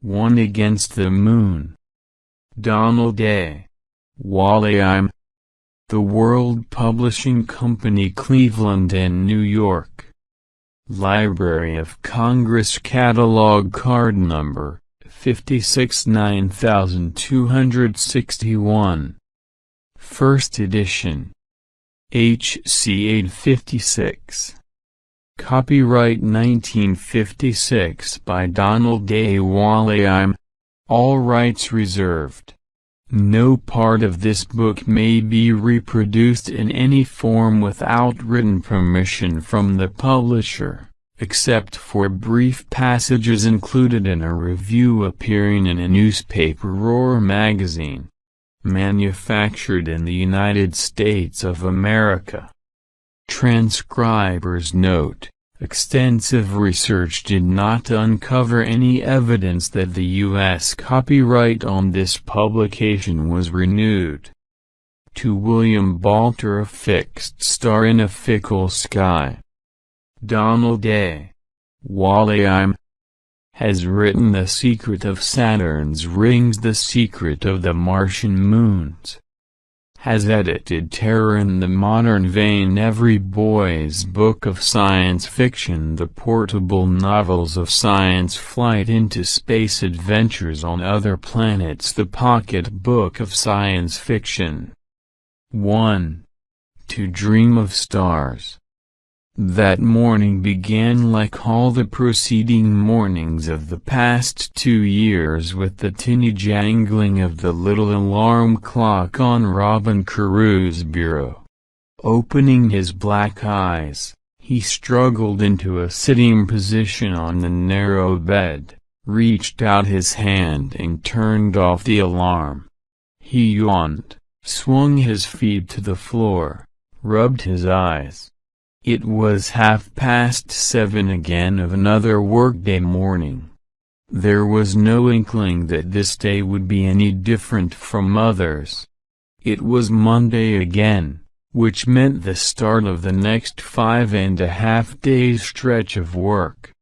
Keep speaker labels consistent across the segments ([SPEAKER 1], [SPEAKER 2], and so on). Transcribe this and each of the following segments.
[SPEAKER 1] One Against the Moon. Donald A. Wollheim. The World Publishing Company, Cleveland and New York. Library of Congress Catalog Card Number 56 9261. First edition. HC 856. Copyright 1956 by Donald A. Wollheim. All rights reserved. No part of this book may be reproduced in any form without written permission from the publisher, except for brief passages included in a review appearing in a newspaper or magazine. Manufactured in the United States of America. Transcriber's note: extensive research did not uncover any evidence that the U.S. copyright on this publication was renewed. To William Balter, A Fixed Star in a Fickle Sky. Donald A. Wollheim has written The Secret of Saturn's Rings, The Secret of the Martian Moons. Has edited Terror in the Modern Vein, Every Boy's Book of Science Fiction, The Portable Novels of Science, Flight into Space, Adventures on Other Planets, The Pocket Book of Science Fiction. 1. To Dream of Stars. That morning began like all the preceding mornings of the past 2 years with the tinny jangling of the little alarm clock on Robin Carew's bureau. Opening his black eyes, he struggled into a sitting position on the narrow bed, reached out his hand and turned off the alarm. He yawned, swung his feet to the floor, rubbed his eyes. It was 7:30 again of another workday morning. There was no inkling that this day would be any different from others. It was Monday again, which meant the start of the next 5.5 days stretch of work.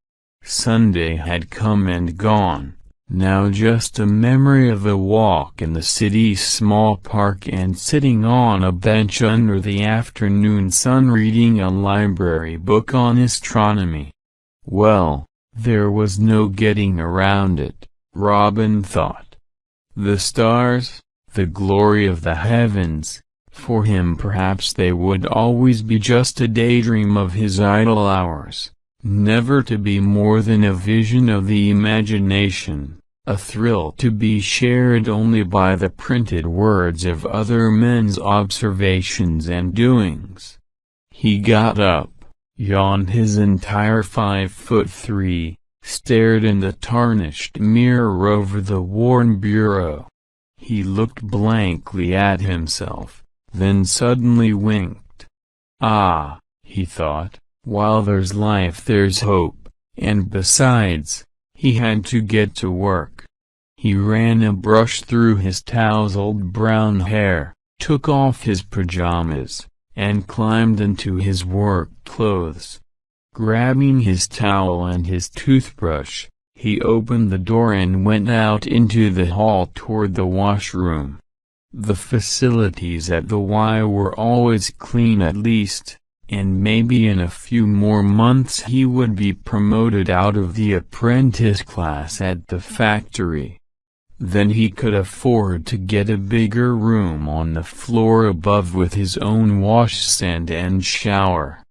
[SPEAKER 1] Sunday had come and gone, now just a memory of a walk in the city's small park and sitting on a bench under the afternoon sun reading a library book on astronomy. Well, there was no getting around it, Robin thought. The stars, the glory of the heavens, for him perhaps they would always be just a daydream of his idle hours, never to be more than a vision of the imagination. A thrill to be shared only by the printed words of other men's observations and doings. He got up, yawned his entire 5'3", stared in the tarnished mirror over the worn bureau. He looked blankly at himself, then suddenly winked. Ah, he thought, while there's life there's hope, and besides, he had to get to work. He ran a brush through his tousled brown hair, took off his pajamas, and climbed into his work clothes. Grabbing his towel and his toothbrush, he opened the door and went out into the hall toward the washroom. The facilities at the Y were always clean at least, and maybe in a few more months he would be promoted out of the apprentice class at the factory. Then he could afford to get a bigger room on the floor above with his own washstand and shower.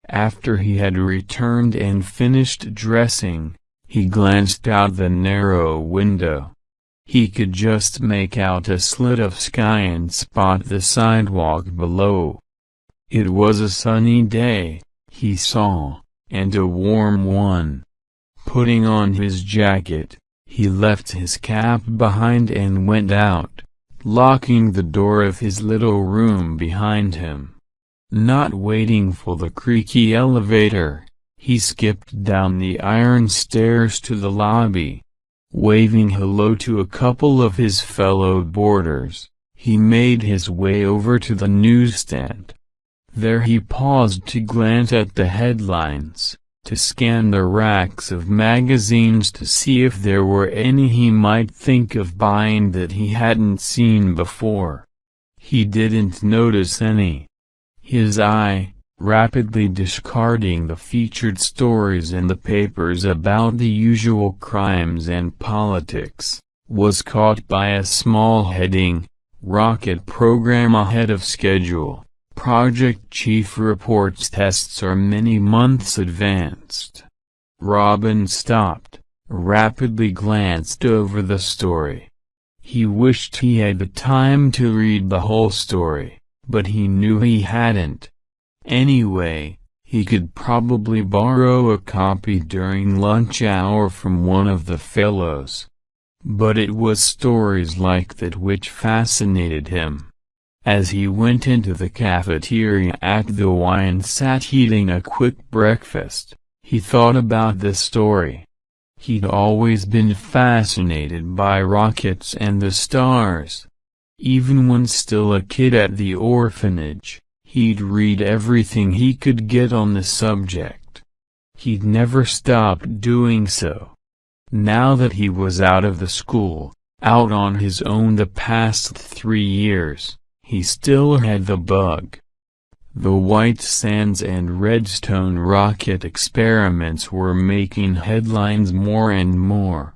[SPEAKER 1] After he had returned and finished dressing, he glanced out the narrow window. He could just make out a slit of sky and spot the sidewalk below. It was a sunny day, he saw, and a warm one. Putting on his jacket, he left his cap behind and went out, locking the door of his little room behind him. Not waiting for the creaky elevator, he skipped down the iron stairs to the lobby. Waving hello to a couple of his fellow boarders, he made his way over to the newsstand. There he paused to glance at the headlines, to scan the racks of magazines to see if there were any he might think of buying that he hadn't seen before. He didn't notice any. His eye, rapidly discarding the featured stories in the papers about the usual crimes and politics, was caught by a small heading, "Rocket Program Ahead of Schedule. Project Chief reports tests are many months advanced." Robin stopped, rapidly glanced over the story. He wished he had the time to read the whole story, but he knew he hadn't. Anyway, he could probably borrow a copy during lunch hour from one of the fellows. But it was stories like that which fascinated him. As he went into the cafeteria at the Y and sat eating a quick breakfast, he thought about this story. He'd always been fascinated by rockets and the stars. Even when still a kid at the orphanage, he'd read everything he could get on the subject. He'd never stopped doing so. Now that he was out of the school, out on his own the past 3 years, he still had the bug. The White Sands and Redstone rocket experiments were making headlines more and more.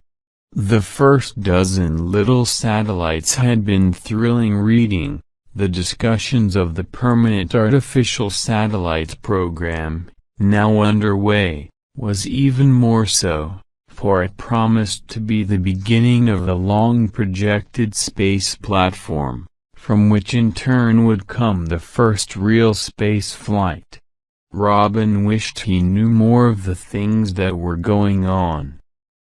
[SPEAKER 1] The first dozen little satellites had been thrilling reading. The discussions of the permanent artificial satellite program, now underway, was even more so, for it promised to be the beginning of the long-projected space platform, from which in turn would come the first real space flight. Robin wished he knew more of the things that were going on.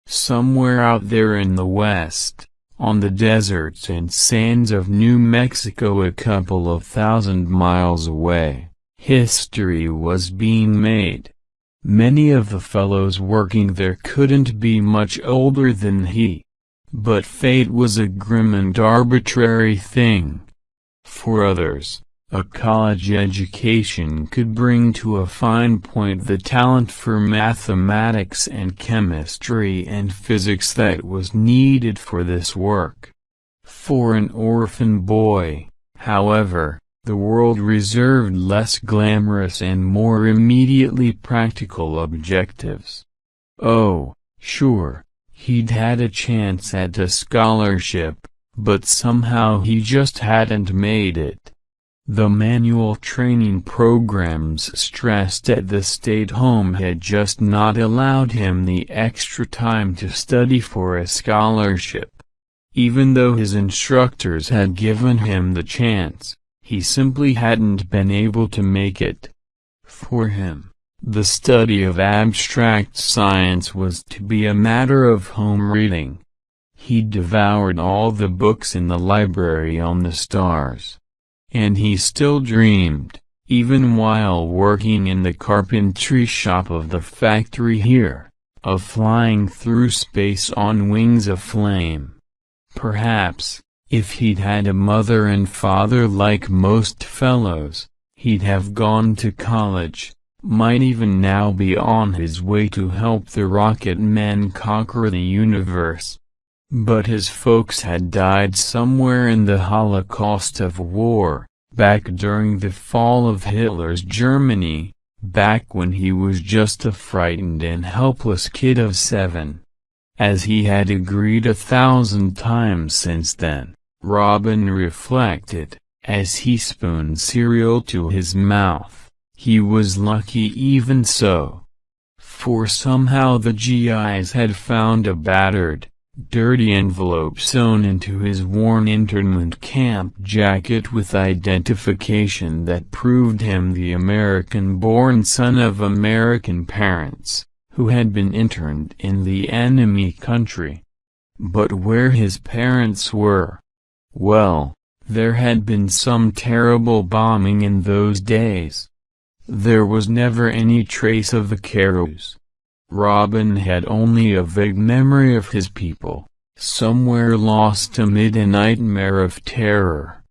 [SPEAKER 1] Somewhere out there in the west, on the deserts and sands of New Mexico a couple of 1,000 miles away, history was being made. Many of the fellows working there couldn't be much older than he. But fate was a grim and arbitrary thing. For others, a college education could bring to a fine point the talent for mathematics and chemistry and physics that was needed for this work. For an orphan boy, however, the world reserved less glamorous and more immediately practical objectives. Oh, sure, he'd had a chance at a scholarship, but somehow he just hadn't made it. The manual training programs stressed at the state home had just not allowed him the extra time to study for a scholarship. Even though his instructors had given him the chance, he simply hadn't been able to make it. For him, the study of abstract science was to be a matter of home reading. He devoured all the books in the library on the stars. And he still dreamed, even while working in the carpentry shop of the factory here, of flying through space on wings of flame. Perhaps, if he'd had a mother and father like most fellows, he'd have gone to college, might even now be on his way to help the rocket men conquer the universe. But his folks had died somewhere in the Holocaust of war, back during the fall of Hitler's Germany, back when he was just a frightened and helpless kid of 7. As he had agreed 1,000 times since then, Robin reflected, as he spooned cereal to his mouth, he was lucky even so. For somehow the GIs had found a battered, dirty envelope sewn into his worn internment camp jacket with identification that proved him the American-born son of American parents, who had been interned in the enemy country. But where his parents were? Well, there had been some terrible bombing in those days. There was never any trace of the Carews. Robin had only a vague memory of his people, somewhere lost amid a nightmare of terror.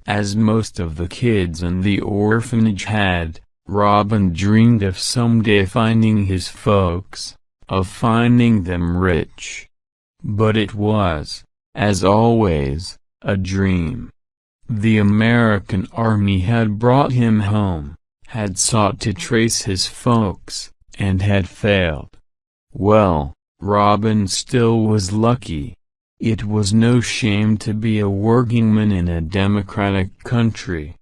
[SPEAKER 1] As most of the kids in the orphanage had, Robin dreamed of someday finding his folks, of finding them rich. But it was, as always, a dream. The American army had brought him home, had sought to trace his folks, and had failed. Well, Robin still was lucky. It was no shame to be a workingman in a democratic country.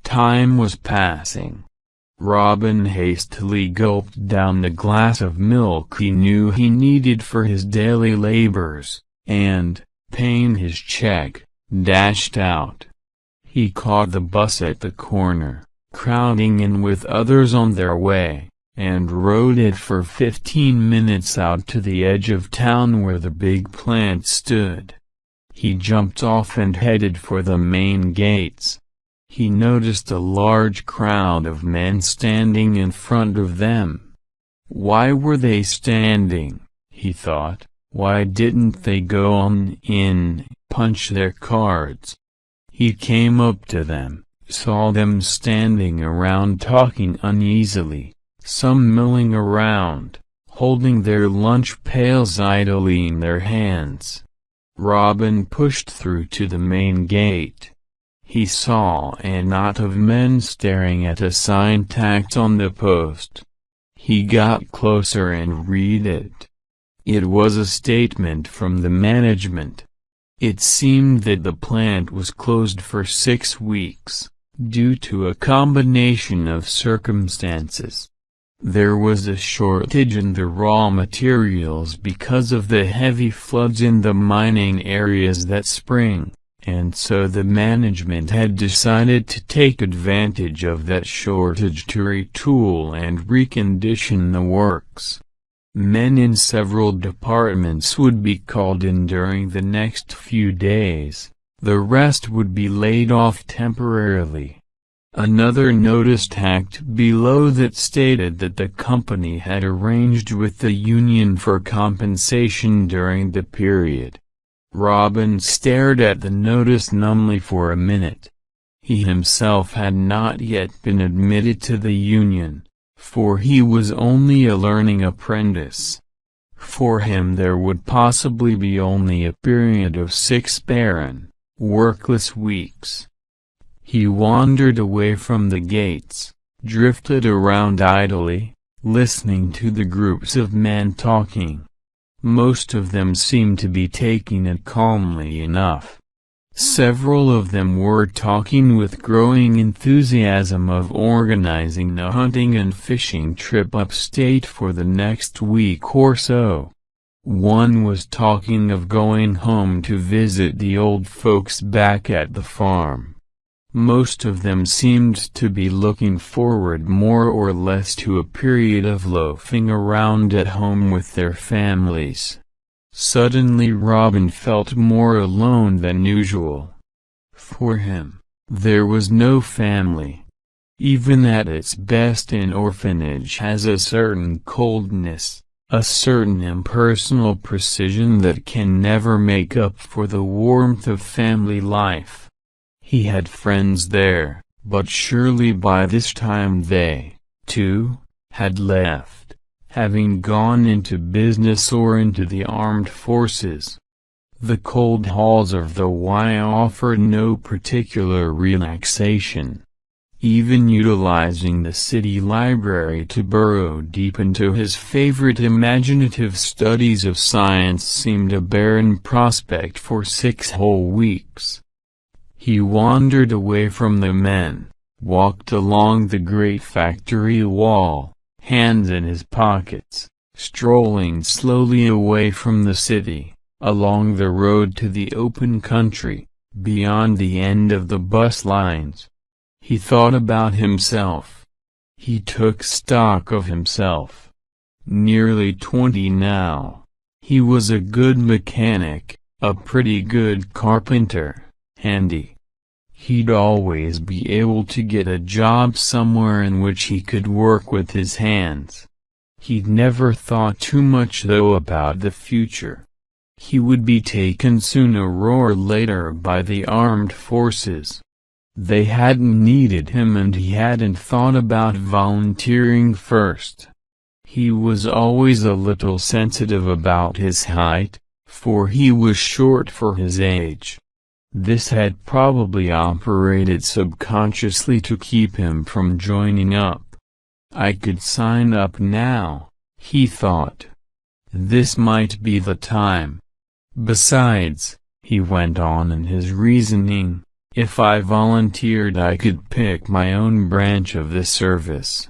[SPEAKER 1] Time was passing. Robin hastily gulped down the glass of milk he knew he needed for his daily labors, and, paying his check, dashed out. He caught the bus at the corner, crowding in with others on their way, and rode it for 15 minutes out to the edge of town where the big plant stood. He jumped off and headed for the main gates. He noticed a large crowd of men standing in front of them. Why were they standing, he thought, why didn't they go on in, punch their cards? He came up to them, saw them standing around talking uneasily, some milling around, holding their lunch pails idly in their hands. Robin pushed through to the main gate. He saw a knot of men staring at a sign tacked on the post. He got closer and read it. It was a statement from the management. It seemed that the plant was closed for 6 weeks, due to a combination of circumstances. There was a shortage in the raw materials because of the heavy floods in the mining areas that spring, and so the management had decided to take advantage of that shortage to retool and recondition the works. Men in several departments would be called in during the next few days, the rest would be laid off temporarily. Another notice tacked below that stated that the company had arranged with the union for compensation during the period. Robin stared at the notice numbly for a minute. He himself had not yet been admitted to the union, for he was only a learning apprentice. For him there would possibly be only a period of 6 barren, workless weeks. He wandered away from the gates, drifted around idly, listening to the groups of men talking. Most of them seemed to be taking it calmly enough. Several of them were talking with growing enthusiasm of organizing the hunting and fishing trip upstate for the next week or so. One was talking of going home to visit the old folks back at the farm. Most of them seemed to be looking forward more or less to a period of loafing around at home with their families. Suddenly Robin felt more alone than usual. For him, there was no family. Even at its best an orphanage has a certain coldness, a certain impersonal precision that can never make up for the warmth of family life. He had friends there, but surely by this time they, too, had left, having gone into business or into the armed forces. The cold halls of the Y offered no particular relaxation. Even utilizing the city library to burrow deep into his favorite imaginative studies of science seemed a barren prospect for 6 whole weeks. He wandered away from the men, walked along the great factory wall, hands in his pockets, strolling slowly away from the city, along the road to the open country, beyond the end of the bus lines. He thought about himself. He took stock of himself. Nearly 20 now. He was a good mechanic, a pretty good carpenter, handy. He'd always be able to get a job somewhere in which he could work with his hands. He'd never thought too much though about the future. He would be taken sooner or later by the armed forces. They hadn't needed him and he hadn't thought about volunteering first. He was always a little sensitive about his height, for he was short for his age. This had probably operated subconsciously to keep him from joining up. I could sign up now, he thought. This might be the time. Besides, he went on in his reasoning, if I volunteered I could pick my own branch of the service.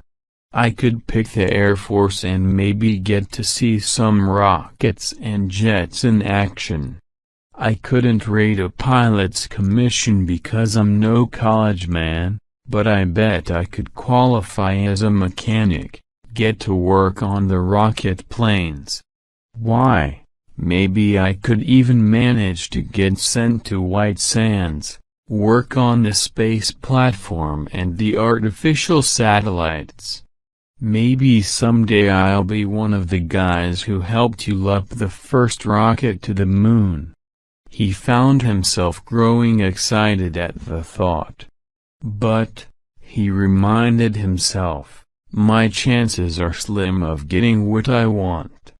[SPEAKER 1] I could pick the Air Force and maybe get to see some rockets and jets in action. I couldn't rate a pilot's commission because I'm no college man, but I bet I could qualify as a mechanic, get to work on the rocket planes. Why, maybe I could even manage to get sent to White Sands, work on the space platform and the artificial satellites. Maybe someday I'll be one of the guys who helped you up the first rocket to the moon. He found himself growing excited at the thought. But, he reminded himself, my chances are slim of getting what I want.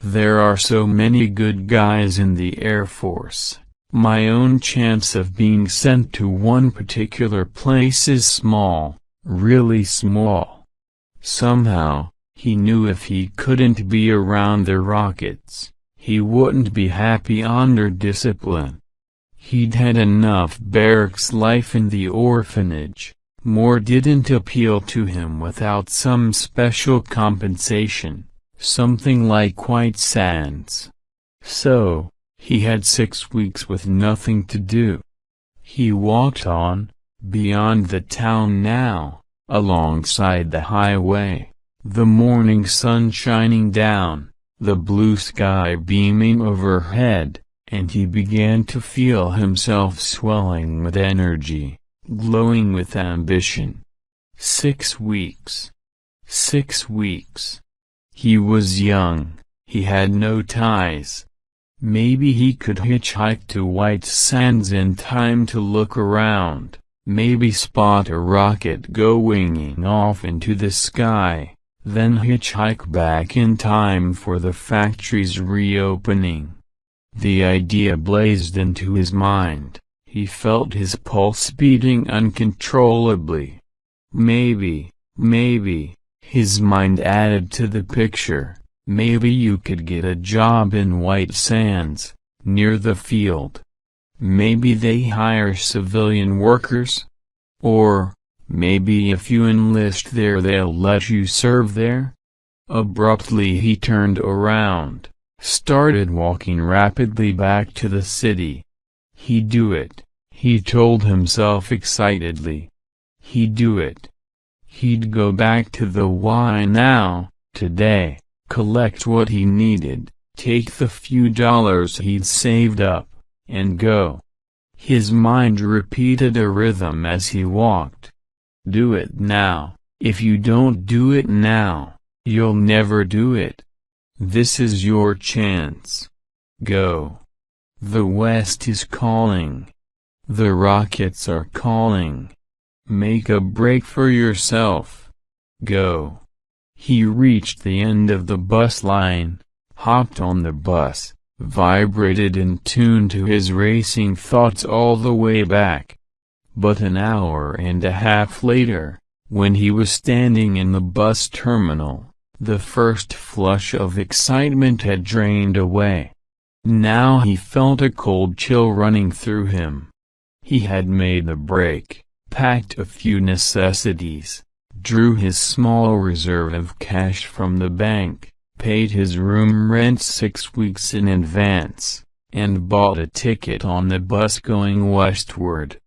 [SPEAKER 1] There are so many good guys in the Air Force. My own chance of being sent to one particular place is small, really small. Somehow, he knew if he couldn't be around the rockets, he wouldn't be happy under discipline. He'd had enough barracks life in the orphanage, more didn't appeal to him without some special compensation, something like White Sands. So, he had 6 weeks with nothing to do. He walked on, beyond the town now, alongside the highway, the morning sun shining down, the blue sky beaming overhead, and he began to feel himself swelling with energy, glowing with ambition. 6 weeks. 6 weeks. He was young, he had no ties. Maybe he could hitchhike to White Sands in time to look around. Maybe spot a rocket go winging off into the sky, then hitchhike back in time for the factory's reopening. The idea blazed into his mind. He felt his pulse beating uncontrollably. Maybe, his mind added to the picture, maybe you could get a job in White Sands, near the field. Maybe they hire civilian workers? Or, maybe if you enlist there they'll let you serve there? Abruptly he turned around, started walking rapidly back to the city. He'd do it, he told himself excitedly. He'd do it. He'd go back to the Y now, today, collect what he needed, take the few dollars he'd saved up, and go. His mind repeated a rhythm as he walked. Do it now. If you don't do it now, you'll never do it. This is your chance. Go. The West is calling. The rockets are calling. Make a break for yourself. Go. He reached the end of the bus line, hopped on the bus, vibrated in tune to his racing thoughts all the way back. But an hour and a half later, when he was standing in the bus terminal, the first flush of excitement had drained away. Now he felt a cold chill running through him. He had made the break, packed a few necessities, drew his small reserve of cash from the bank, paid his room rent 6 weeks in advance, and bought a ticket on the bus going westward.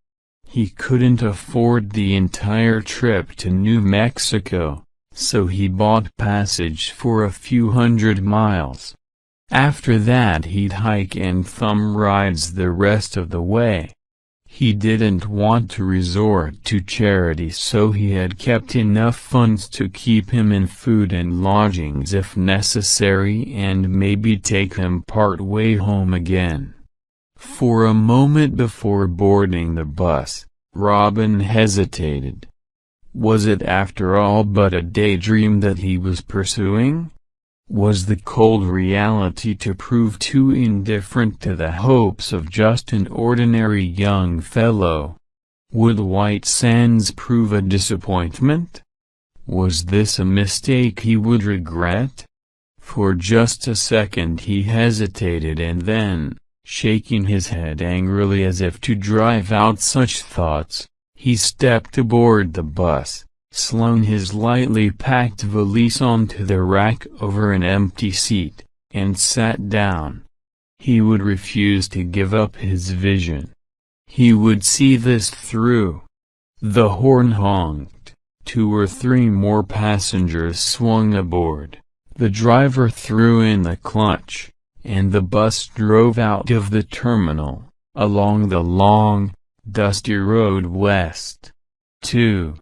[SPEAKER 1] He couldn't afford the entire trip to New Mexico, so he bought passage for a few hundred miles. After that he'd hike and thumb rides the rest of the way. He didn't want to resort to charity, so he had kept enough funds to keep him in food and lodgings if necessary and maybe take him part way home again. For a moment before boarding the bus, Robin hesitated. Was it after all but a daydream that he was pursuing? Was the cold reality to prove too indifferent to the hopes of just an ordinary young fellow? Would White Sands prove a disappointment? Was this a mistake he would regret? For just a second he hesitated, and then, shaking his head angrily as if to drive out such thoughts, he stepped aboard the bus, slung his lightly packed valise onto the rack over an empty seat, and sat down. He would refuse to give up his vision. He would see this through. The horn honked. 2 or 3 more passengers swung aboard. The driver threw in the clutch, and the bus drove out of the terminal, along the long, dusty road west. To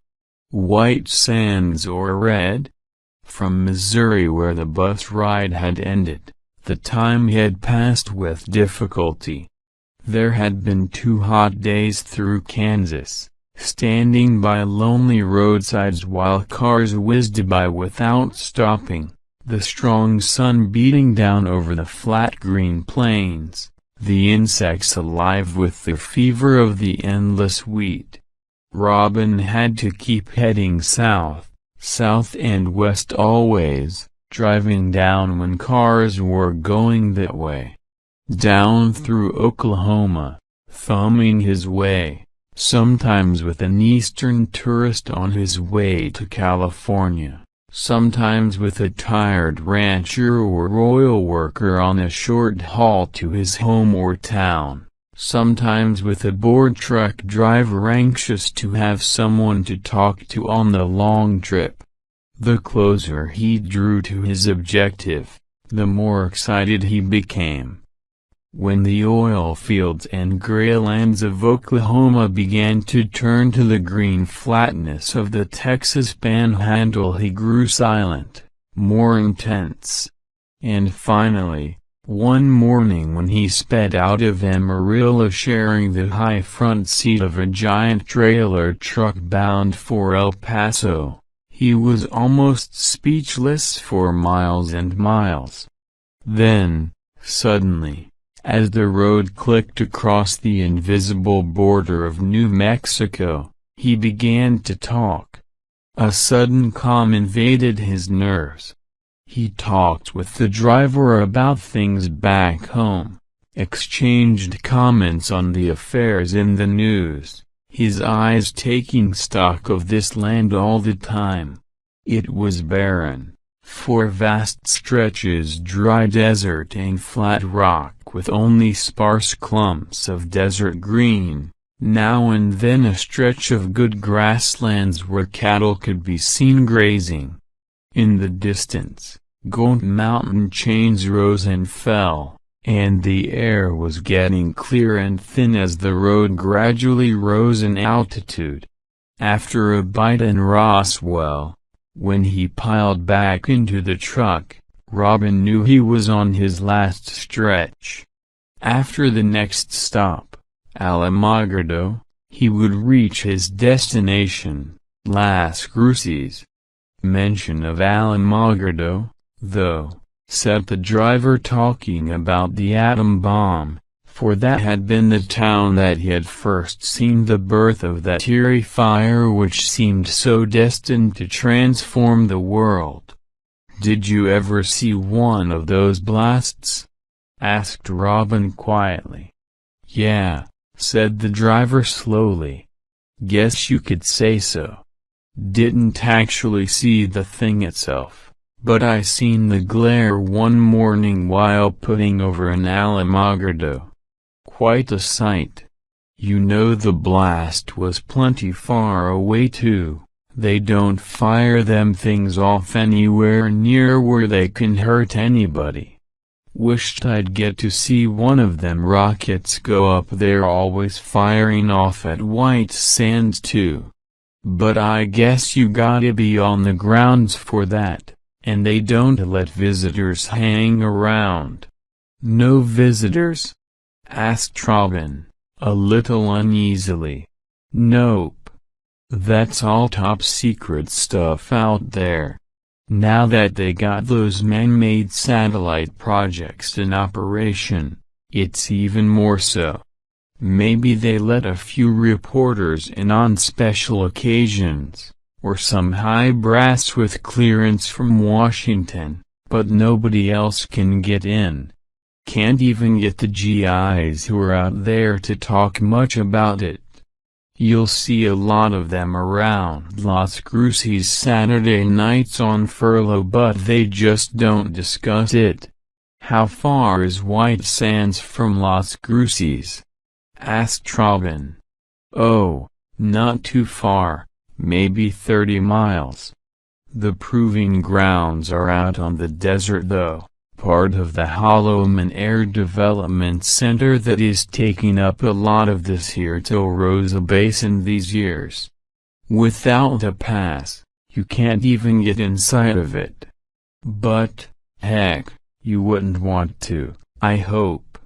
[SPEAKER 1] White Sands or Red? From Missouri, where the bus ride had ended, the time had passed with difficulty. There had been 2 hot days through Kansas, standing by lonely roadsides while cars whizzed by without stopping, the strong sun beating down over the flat green plains, the insects alive with the fever of the endless wheat. Robin had to keep heading south, south and west always, driving down when cars were going that way. Down through Oklahoma, thumbing his way, sometimes with an Eastern tourist on his way to California, sometimes with a tired rancher or oil worker on a short haul to his home or town, sometimes with a bored truck driver anxious to have someone to talk to on the long trip. The closer he drew to his objective, the more excited he became. When the oil fields and gray lands of Oklahoma began to turn to the green flatness of the Texas Panhandle, he grew silent, more intense. And finally, one morning when he sped out of Amarillo sharing the high front seat of a giant trailer truck bound for El Paso, he was almost speechless for miles and miles. Then, suddenly, as the road clicked across the invisible border of New Mexico, he began to talk. A sudden calm invaded his nerves. He talked with the driver about things back home, exchanged comments on the affairs in the news, his eyes taking stock of this land all the time. It was barren, for vast stretches dry desert and flat rock with only sparse clumps of desert green, now and then a stretch of good grasslands where cattle could be seen grazing. In the distance, gaunt mountain chains rose and fell, and the air was getting clear and thin as the road gradually rose in altitude. After a bite in Roswell, when he piled back into the truck, Robin knew he was on his last stretch. After the next stop, Alamogordo, he would reach his destination, Las Cruces. Mention of Alamogordo, though, set the driver talking about the atom bomb, for that had been the town that he had first seen the birth of that eerie fire which seemed so destined to transform the world. "Did you ever see one of those blasts?" asked Robin quietly. "Yeah," said the driver slowly. "Guess you could say so. Didn't actually see the thing itself, but I seen the glare one morning while putting over an Alamogordo. Quite a sight. You know the blast was plenty far away too. They don't fire them things off anywhere near where they can hurt anybody. Wished I'd get to see one of them rockets go up. They're always firing off at White Sands too. But I guess you gotta be on the grounds for that, and they don't let visitors hang around." "No visitors?" asked Robin, a little uneasily. Nope. That's all top secret stuff out there. Now that they got those man-made satellite projects in operation, it's even more so. Maybe they let a few reporters in on special occasions, or some high brass with clearance from Washington, but nobody else can get in. Can't even get the GIs who are out there to talk much about it. You'll see a lot of them around Las Cruces Saturday nights on furlough, but they just don't discuss it. How far is White Sands from Las Cruces? Asked Robin. Oh, not too far, maybe 30 miles. The proving grounds are out on the desert though, part of the Wollheim Air Development Center that is taking up a lot of this here Rosa Basin these years. Without a pass, you can't even get inside of it. But, heck, you wouldn't want to, I hope.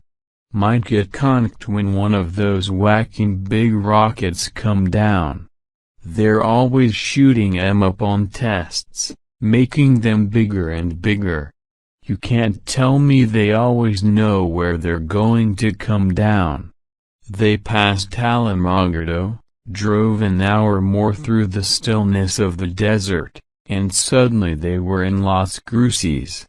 [SPEAKER 1] Might get conked when one of those whacking big rockets come down. They're always shooting 'em up on tests, making them bigger and bigger. You can't tell me they always know where they're going to come down. They passed Alamogordo, drove an hour more through the stillness of the desert, and suddenly they were in Las Cruces.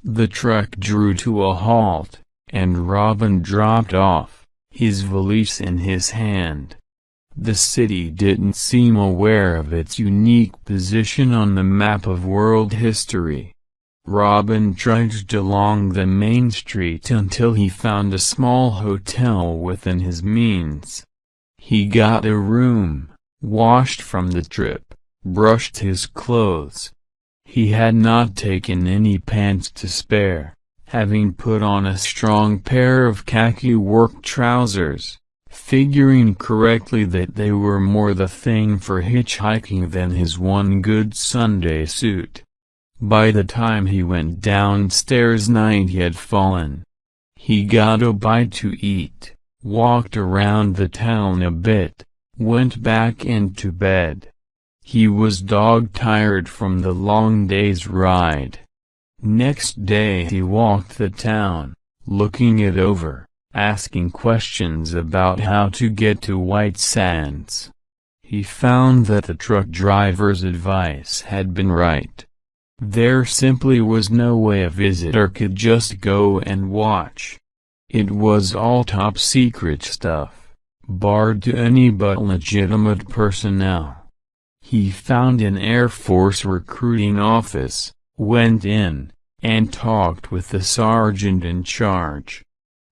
[SPEAKER 1] The truck drew to a halt, and Robin dropped off, his valise in his hand. The city didn't seem aware of its unique position on the map of world history. Robin trudged along the main street until he found a small hotel within his means. He got a room, washed from the trip, brushed his clothes. He had not taken any pants to spare, having put on a strong pair of khaki work trousers, figuring correctly that they were more the thing for hitchhiking than his one good Sunday suit. By the time he went downstairs, night had fallen. He got a bite to eat, walked around the town a bit, went back into bed. He was dog-tired from the long day's ride. Next day he walked the town, looking it over, asking questions about how to get to White Sands. He found that the truck driver's advice had been right. There simply was no way a visitor could just go and watch. It was all top secret stuff, barred to any but legitimate personnel. He found an Air Force recruiting office, went in, and talked with the sergeant in charge.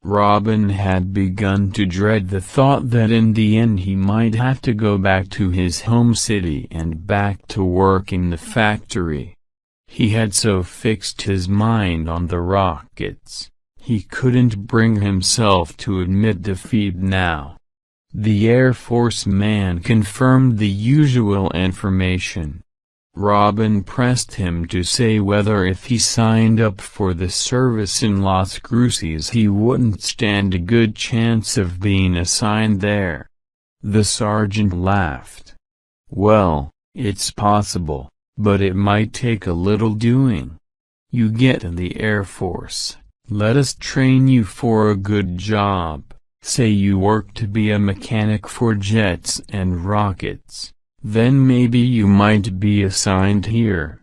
[SPEAKER 1] Robin had begun to dread the thought that in the end he might have to go back to his home city and back to work in the factory. He had so fixed his mind on the rockets, he couldn't bring himself to admit defeat now. The Air Force man confirmed the usual information. Robin pressed him to say whether if he signed up for the service in Las Cruces he wouldn't stand a good chance of being assigned there. The sergeant laughed. Well, it's possible, but it might take a little doing. You get in the Air Force, let us train you for a good job, say you work to be a mechanic for jets and rockets. Then maybe you might be assigned here.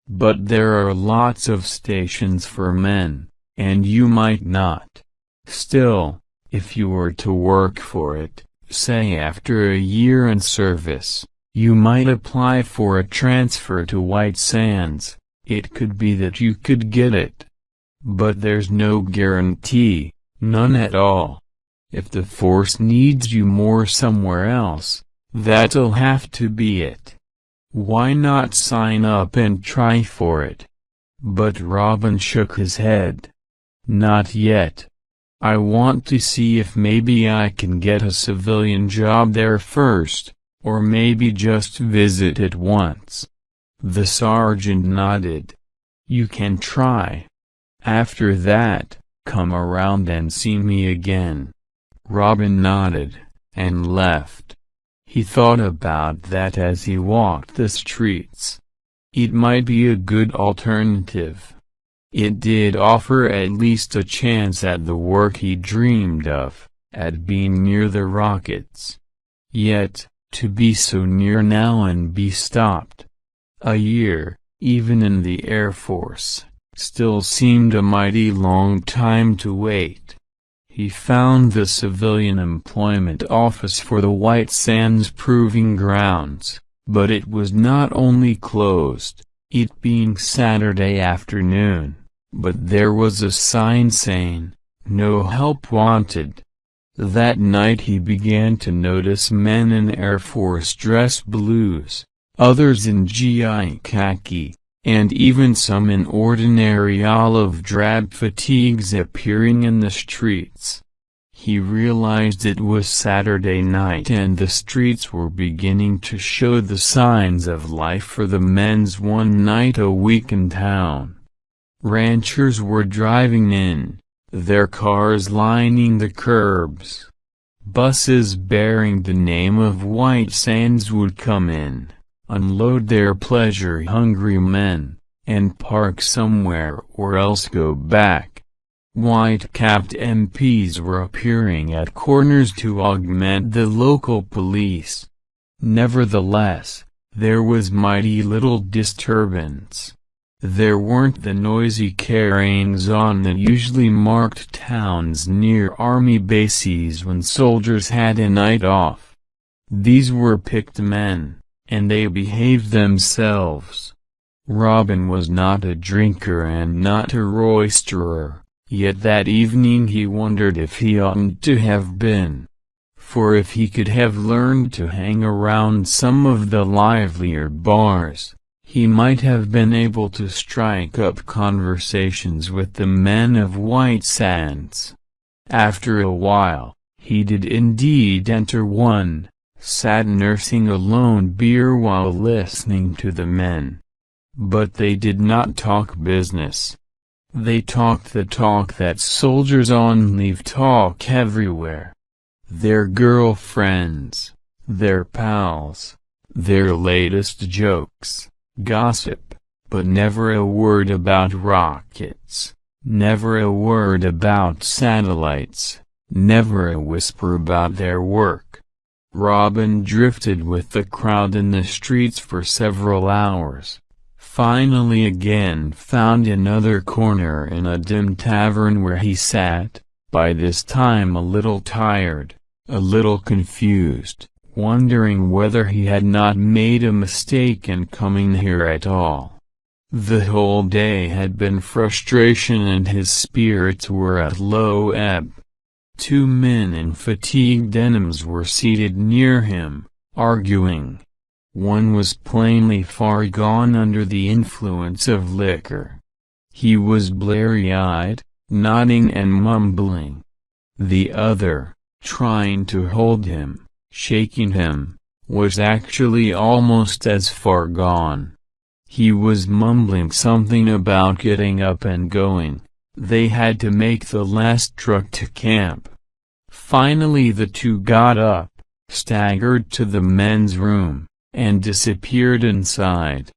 [SPEAKER 1] But there are lots of stations for men, and you might not. Still, if you were to work for it, say after a year in service, you might apply for a transfer to White Sands. It could be that you could get it. But there's no guarantee, none at all. If the force needs you more somewhere else, that'll have to be it. Why not sign up and try for it? But Robin shook his head. Not yet. I want to see if maybe I can get a civilian job there first, or maybe just visit it once. The sergeant nodded. You can try. After that, come around and see me again. Robin nodded, and left. He thought about that as he walked the streets. It might be a good alternative. It did offer at least a chance at the work he dreamed of, at being near the rockets. Yet, to be so near now and be stopped. A year, even in the Air Force, still seemed a mighty long time to wait. He found the civilian employment office for the White Sands Proving Grounds, but it was not only closed, it being Saturday afternoon, but there was a sign saying, "No help wanted." That night he began to notice men in Air Force dress blues, others in GI khaki, and even some in ordinary olive-drab fatigues appearing in the streets. He realized it was Saturday night and the streets were beginning to show the signs of life for the men's one night a week in town. Ranchers were driving in, their cars lining the curbs. Buses bearing the name of White Sands would come in, unload their pleasure-hungry men, and park somewhere or else go back. White-capped MPs were appearing at corners to augment the local police. Nevertheless, there was mighty little disturbance. There weren't the noisy carryings-on that usually marked towns near army bases when soldiers had a night off. These were picked men, and they behaved themselves. Robin was not a drinker and not a roisterer, yet that evening he wondered if he oughtn't to have been. For if he could have learned to hang around some of the livelier bars, he might have been able to strike up conversations with the men of White Sands. After a while, he did indeed enter one, sat nursing a lone beer while listening to the men. But they did not talk business. They talked the talk that soldiers on leave talk everywhere. Their girlfriends, their pals, their latest jokes. Gossip, but never a word about rockets, never a word about satellites, never a whisper about their work. Robin drifted with the crowd in the streets for several hours, finally again found another corner in a dim tavern where he sat, by this time a little tired, a little confused, wondering whether he had not made a mistake in coming here at all. The whole day had been frustration and his spirits were at low ebb. Two men in fatigued denims were seated near him, arguing. One was plainly far gone under the influence of liquor. He was bleary-eyed, nodding and mumbling. The other, trying to hold him, shaking him, was actually almost as far gone. He was mumbling something about getting up and going. They had to make the last truck to camp. Finally the two got up, staggered to the men's room, and disappeared inside.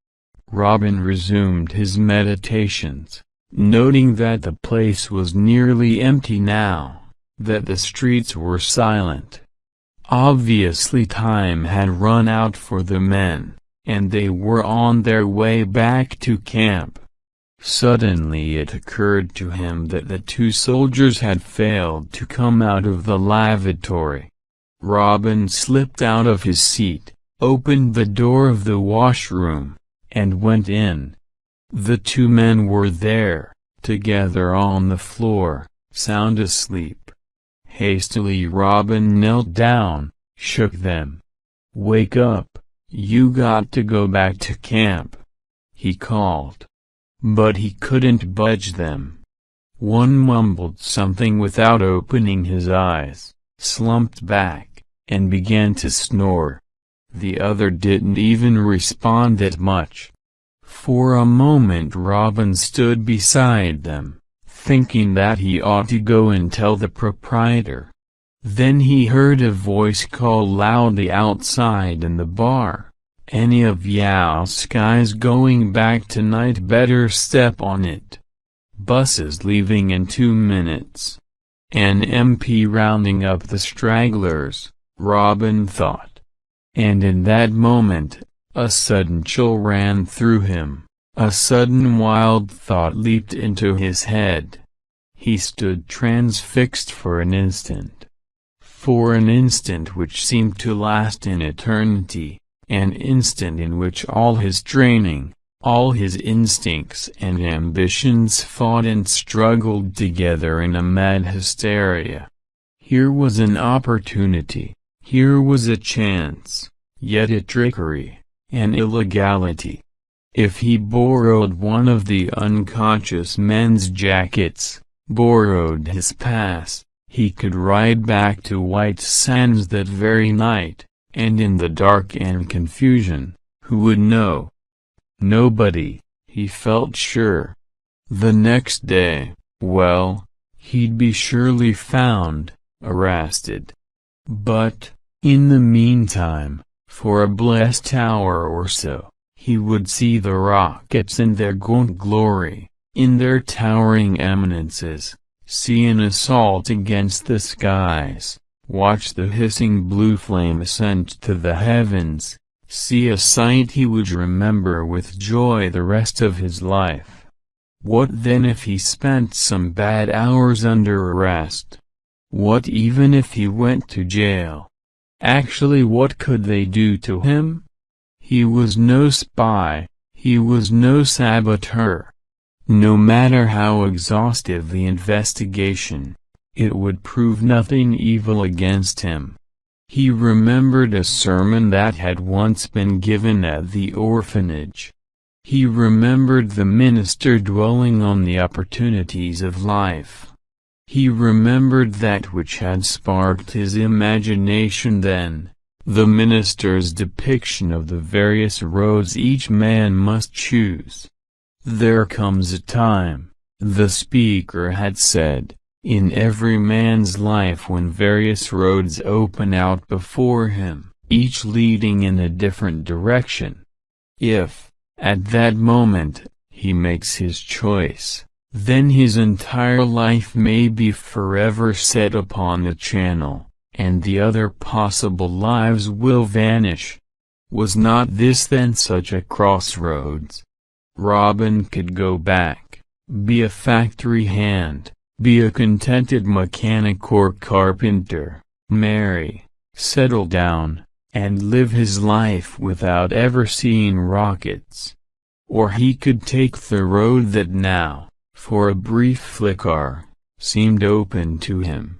[SPEAKER 1] Robin resumed his meditations, noting that the place was nearly empty now, that the streets were silent. Obviously time had run out for the men, and they were on their way back to camp. Suddenly it occurred to him that the two soldiers had failed to come out of the lavatory. Robin slipped out of his seat, opened the door of the washroom, and went in. The two men were there, together on the floor, sound asleep. Hastily Robin knelt down, shook them. "Wake up, you got to go back to camp," he called. But he couldn't budge them. One mumbled something without opening his eyes, slumped back, and began to snore. The other didn't even respond that much. For a moment Robin stood beside them, thinking that he ought to go and tell the proprietor. Then he heard a voice call loudly outside in the bar, "Any of y'all guys going back tonight better step on it. Bus is leaving in 2 minutes." An MP rounding up the stragglers, Robin thought. And in that moment, a sudden chill ran through him, a sudden wild thought leaped into his head. He stood transfixed for an instant. For an instant which seemed to last an eternity, an instant in which all his training, all his instincts and ambitions fought and struggled together in a mad hysteria. Here was an opportunity, here was a chance, yet a trickery, an illegality. If he borrowed one of the unconscious men's jackets, borrowed his pass, he could ride back to White Sands that very night, and in the dark and confusion, who would know? Nobody, he felt sure. The next day, well, he'd be surely found, arrested. But, in the meantime, for a blessed hour or so, he would see the rockets in their gaunt glory, in their towering eminences, see an assault against the skies, watch the hissing blue flame ascend to the heavens, see a sight he would remember with joy the rest of his life. What then if he spent some bad hours under arrest? What even if he went to jail? Actually, what could they do to him? He was no spy, he was no saboteur. No matter how exhaustive the investigation, it would prove nothing evil against him. He remembered a sermon that had once been given at the orphanage. He remembered the minister dwelling on the opportunities of life. He remembered that which had sparked his imagination then, the minister's depiction of the various roads each man must choose. "There comes a time," the speaker had said, "in every man's life when various roads open out before him, each leading in a different direction. If, at that moment, he makes his choice, then his entire life may be forever set upon the channel, and the other possible lives will vanish." Was not this then such a crossroads? Robin could go back, be a factory hand, be a contented mechanic or carpenter, marry, settle down, and live his life without ever seeing rockets. Or he could take the road that now, for a brief flicker, seemed open to him.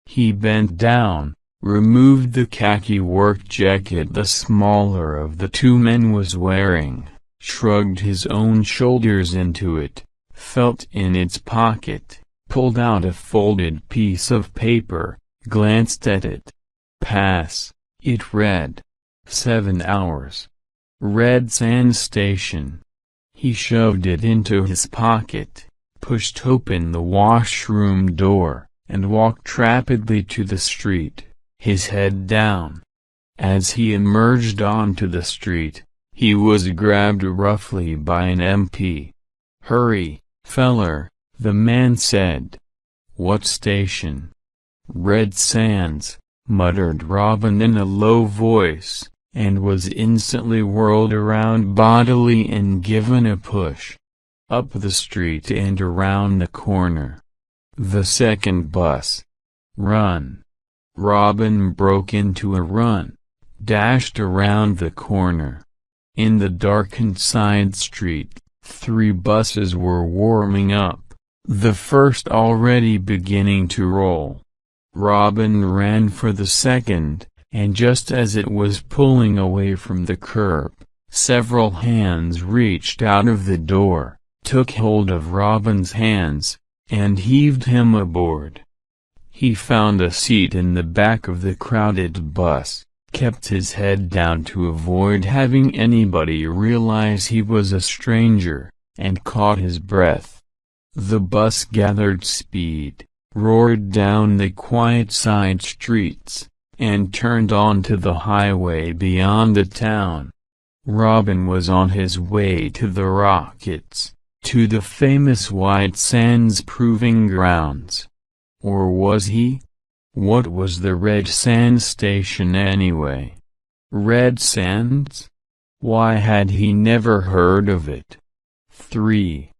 [SPEAKER 1] He bent down, removed the khaki work jacket the smaller of the two men was wearing, shrugged his own shoulders into it, felt in its pocket, pulled out a folded piece of paper, glanced at it. Pass, it read. 7 hours. Red Sands Station. He shoved it into his pocket, pushed open the washroom door, and walked rapidly to the street, his head down. As he emerged onto the street, he was grabbed roughly by an MP. "Hurry, feller," the man said. "What station?" "Red Sands," muttered Robin in a low voice, and was instantly whirled around bodily and given a push. Up the street and around the corner. The second bus. Run. Robin broke into a run, dashed around the corner. In the darkened side street, 3 buses were warming up, the first already beginning to roll. Robin ran for the second, and just as it was pulling away from the curb, several hands reached out of the door, took hold of Robin's hands, and heaved him aboard. He found a seat in the back of the crowded bus, kept his head down to avoid having anybody realize he was a stranger, and caught his breath. The bus gathered speed, roared down the quiet side streets, and turned onto the highway beyond the town. Robin was on his way to the rockets, to the famous White Sands proving grounds. Or was he? What was the Red Sands station anyway? Red Sands? Why had he never heard of it? 3.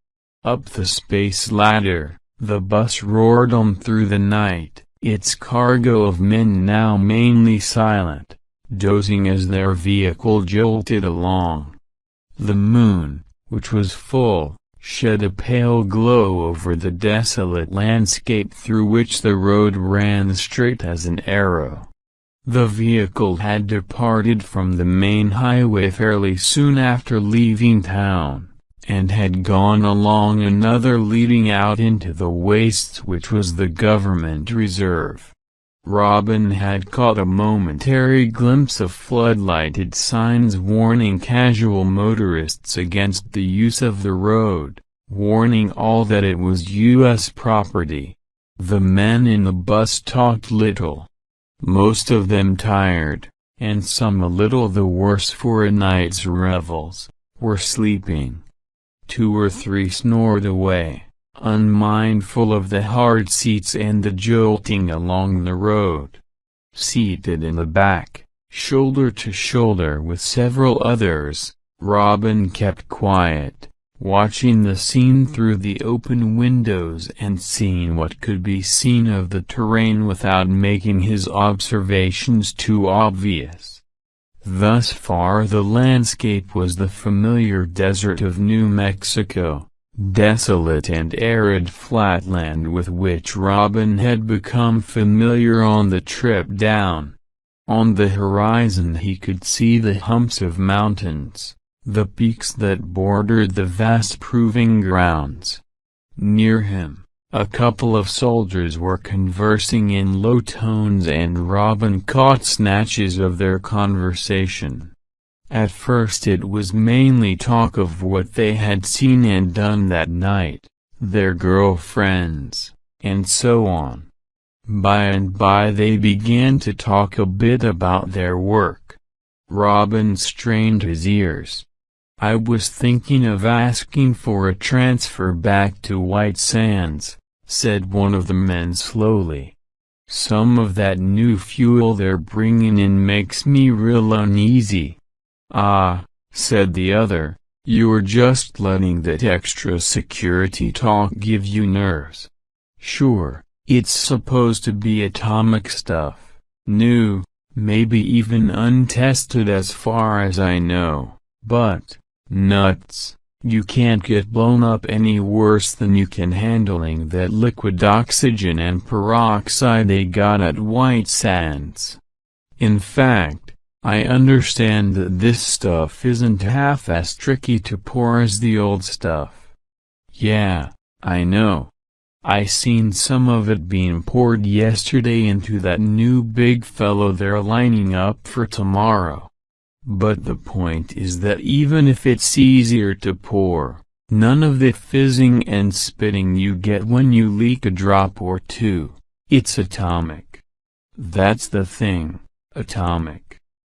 [SPEAKER 1] Up the space ladder, the bus roared on through the night, its cargo of men now mainly silent, dozing as their vehicle jolted along. The moon, which was full, shed a pale glow over the desolate landscape through which the road ran straight as an arrow. The vehicle had departed from the main highway fairly soon after leaving town, and had gone along another leading out into the wastes which was the government reserve. Robin had caught a momentary glimpse of floodlighted signs warning casual motorists against the use of the road, warning all that it was U.S. property. The men in the bus talked little. Most of them tired, and some a little the worse for a night's revels, were sleeping. 2 or 3 snored away, unmindful of the hard seats and the jolting along the road. Seated in the back, shoulder to shoulder with several others, Robin kept quiet, watching the scene through the open windows and seeing what could be seen of the terrain without making his observations too obvious. Thus far the landscape was the familiar desert of New Mexico, desolate and arid flatland with which Robin had become familiar on the trip down. On the horizon he could see the humps of mountains, the peaks that bordered the vast proving grounds. Near him, a couple of soldiers were conversing in low tones and Robin caught snatches of their conversation. At first it was mainly talk of what they had seen and done that night, their girlfriends, and so on. By and by they began to talk a bit about their work. Robin strained his ears. "I was thinking of asking for a transfer back to White Sands," said one of the men slowly. "Some of that new fuel they're bringing in makes me real uneasy." "Ah," said the other, "you're just letting that extra security talk give you nerves. Sure, it's supposed to be atomic stuff, new, maybe even untested as far as I know, but, nuts, you can't get blown up any worse than you can handling that liquid oxygen and peroxide they got at White Sands. In fact, I understand that this stuff isn't half as tricky to pour as the old stuff." "Yeah, I know. I seen some of it being poured yesterday into that new big fellow they're lining up for tomorrow. But the point is that even if it's easier to pour, none of the fizzing and spitting you get when you leak a drop or two. It's atomic. That's the thing, atomic.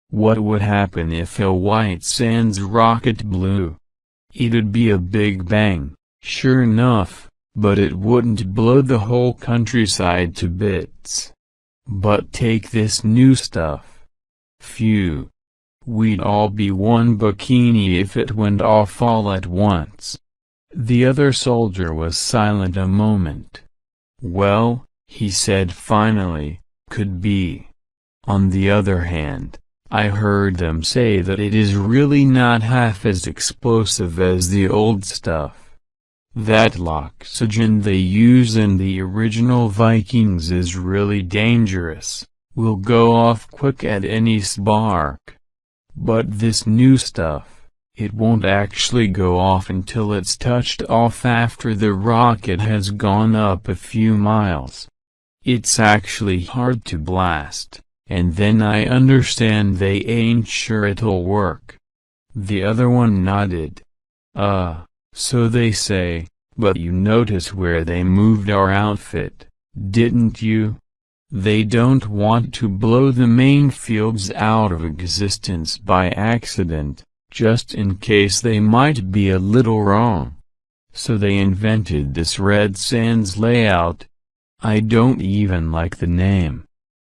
[SPEAKER 1] What would happen if a White Sands rocket blew? It'd be a big bang, sure enough, but it wouldn't blow the whole countryside to bits. But take this new stuff. Phew. We'd all be one bikini if it went off all at once." The other soldier was silent a moment. "Well," he said finally, "could be. On the other hand, I heard them say that it is really not half as explosive as the old stuff. That oxygen they use in the original Vikings is really dangerous, will go off quick at any spark. But this new stuff, it won't actually go off until it's touched off after the rocket has gone up a few miles. It's actually hard to blast, and then I understand they ain't sure it'll work." The other one nodded. So they say, but you notice where they moved our outfit, Didn't you? They don't want to blow the main fields out of existence by accident, just in case they might be a little wrong. So they invented this Red Sands layout. I don't even like the name."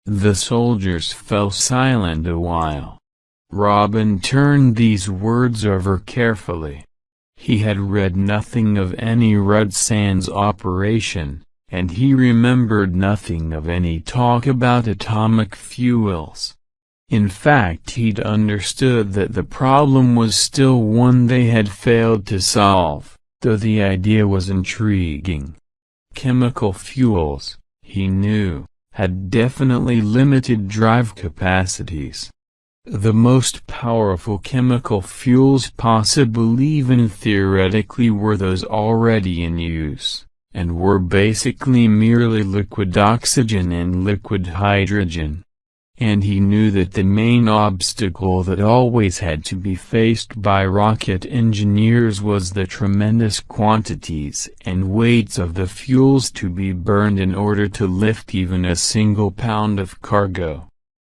[SPEAKER 1] The soldiers fell silent a while. Robin turned these words over carefully. He had read nothing of any Red Sands operation, and he remembered nothing of any talk about atomic fuels. In fact, he'd understood that the problem was still one they had failed to solve, though the idea was intriguing. Chemical fuels, he knew, had definitely limited drive capacities. The most powerful chemical fuels possible even theoretically were those already in use, and were basically merely liquid oxygen and liquid hydrogen. And he knew that the main obstacle that always had to be faced by rocket engineers was the tremendous quantities and weights of the fuels to be burned in order to lift even a single pound of cargo.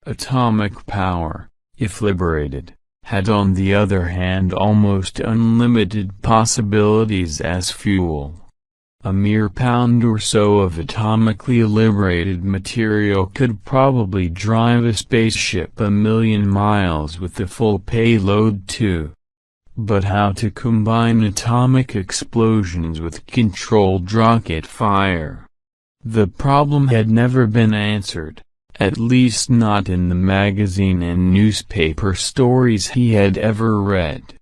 [SPEAKER 1] Atomic power, if liberated, had on the other hand almost unlimited possibilities as fuel. A mere pound or so of atomically liberated material could probably drive a spaceship 1,000,000 miles with the full payload too. But how to combine atomic explosions with controlled rocket fire? The problem had never been answered, at least not in the magazine and newspaper stories he had ever read.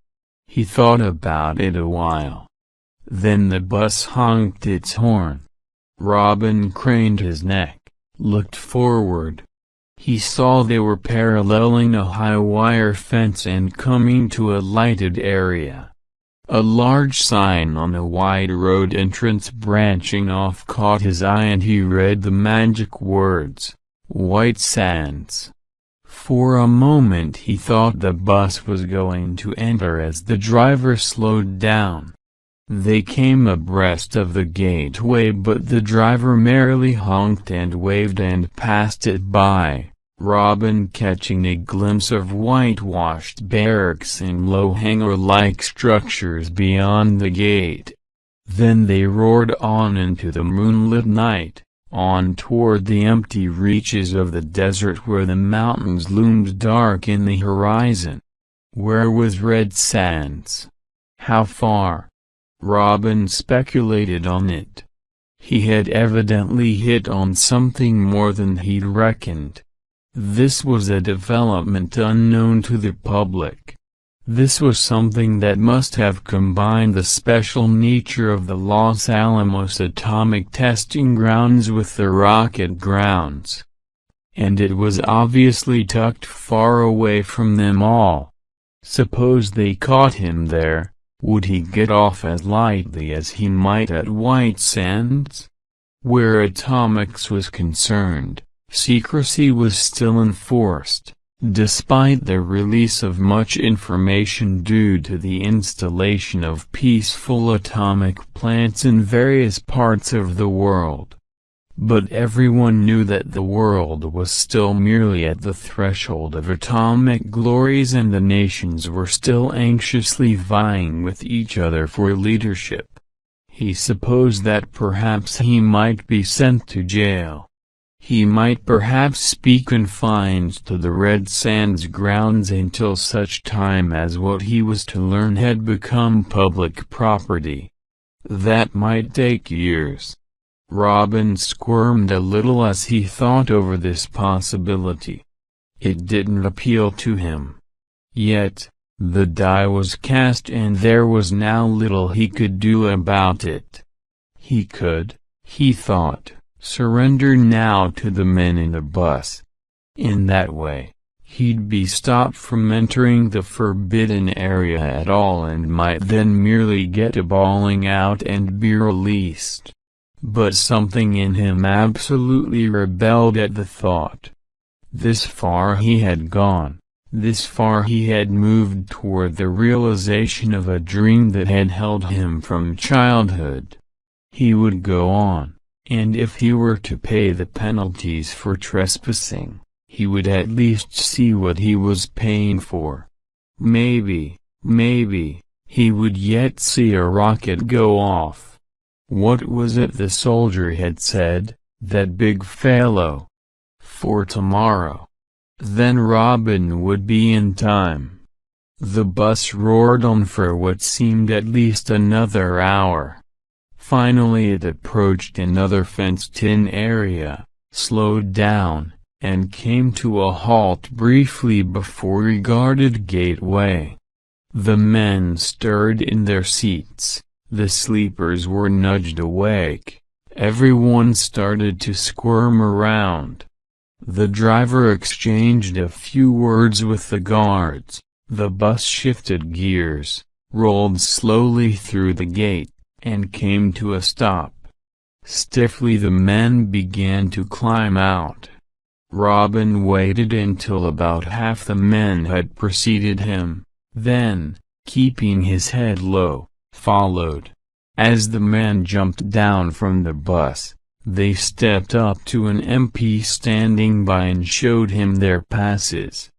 [SPEAKER 1] He thought about it a while. Then the bus honked its horn. Robin craned his neck, looked forward. He saw they were paralleling a high wire fence and coming to a lighted area. A large sign on a wide road entrance branching off caught his eye and he read the magic words, "White Sands." For a moment he thought the bus was going to enter as the driver slowed down. They came abreast of the gateway but the driver merely honked and waved and passed it by, Robin catching a glimpse of whitewashed barracks and low hangar-like structures beyond the gate. Then they roared on into the moonlit night, on toward the empty reaches of the desert where the mountains loomed dark in the horizon. Where was Red Sands? How far? Robin speculated on it. He had evidently hit on something more than he'd reckoned. This was a development unknown to the public. This was something that must have combined the special nature of the Los Alamos atomic testing grounds with the rocket grounds. And it was obviously tucked far away from them all. Suppose they caught him there. Would he get off as lightly as he might at White Sands? Where atomics was concerned, secrecy was still enforced, despite the release of much information due to the installation of peaceful atomic plants in various parts of the world. But everyone knew that the world was still merely at the threshold of atomic glories and the nations were still anxiously vying with each other for leadership. He supposed that perhaps he might be sent to jail. He might perhaps be confined to the Red Sands grounds until such time as what he was to learn had become public property. That might take years. Robin squirmed a little as he thought over this possibility. It didn't appeal to him. Yet, the die was cast and there was now little he could do about it. He could, he thought, surrender now to the men in the bus. In that way, he'd be stopped from entering the forbidden area at all and might then merely get a bawling out and be released. But something in him absolutely rebelled at the thought. This far he had gone, this far he had moved toward the realization of a dream that had held him from childhood. He would go on, and if he were to pay the penalties for trespassing, he would at least see what he was paying for. Maybe, he would yet see a rocket go off. What was it the soldier had said, that big fellow? For tomorrow. Then Robin would be in time. The bus roared on for what seemed at least another hour. Finally it approached another fenced-in area, slowed down, and came to a halt briefly before a guarded gateway. The men stirred in their seats, the sleepers were nudged awake, everyone started to squirm around. The driver exchanged a few words with the guards, the bus shifted gears, rolled slowly through the gate, and came to a stop. Stiffly the men began to climb out. Robin waited until about half the men had preceded him, then, keeping his head low, followed. As the men jumped down from the bus, they stepped up to an MP standing by and showed him their passes.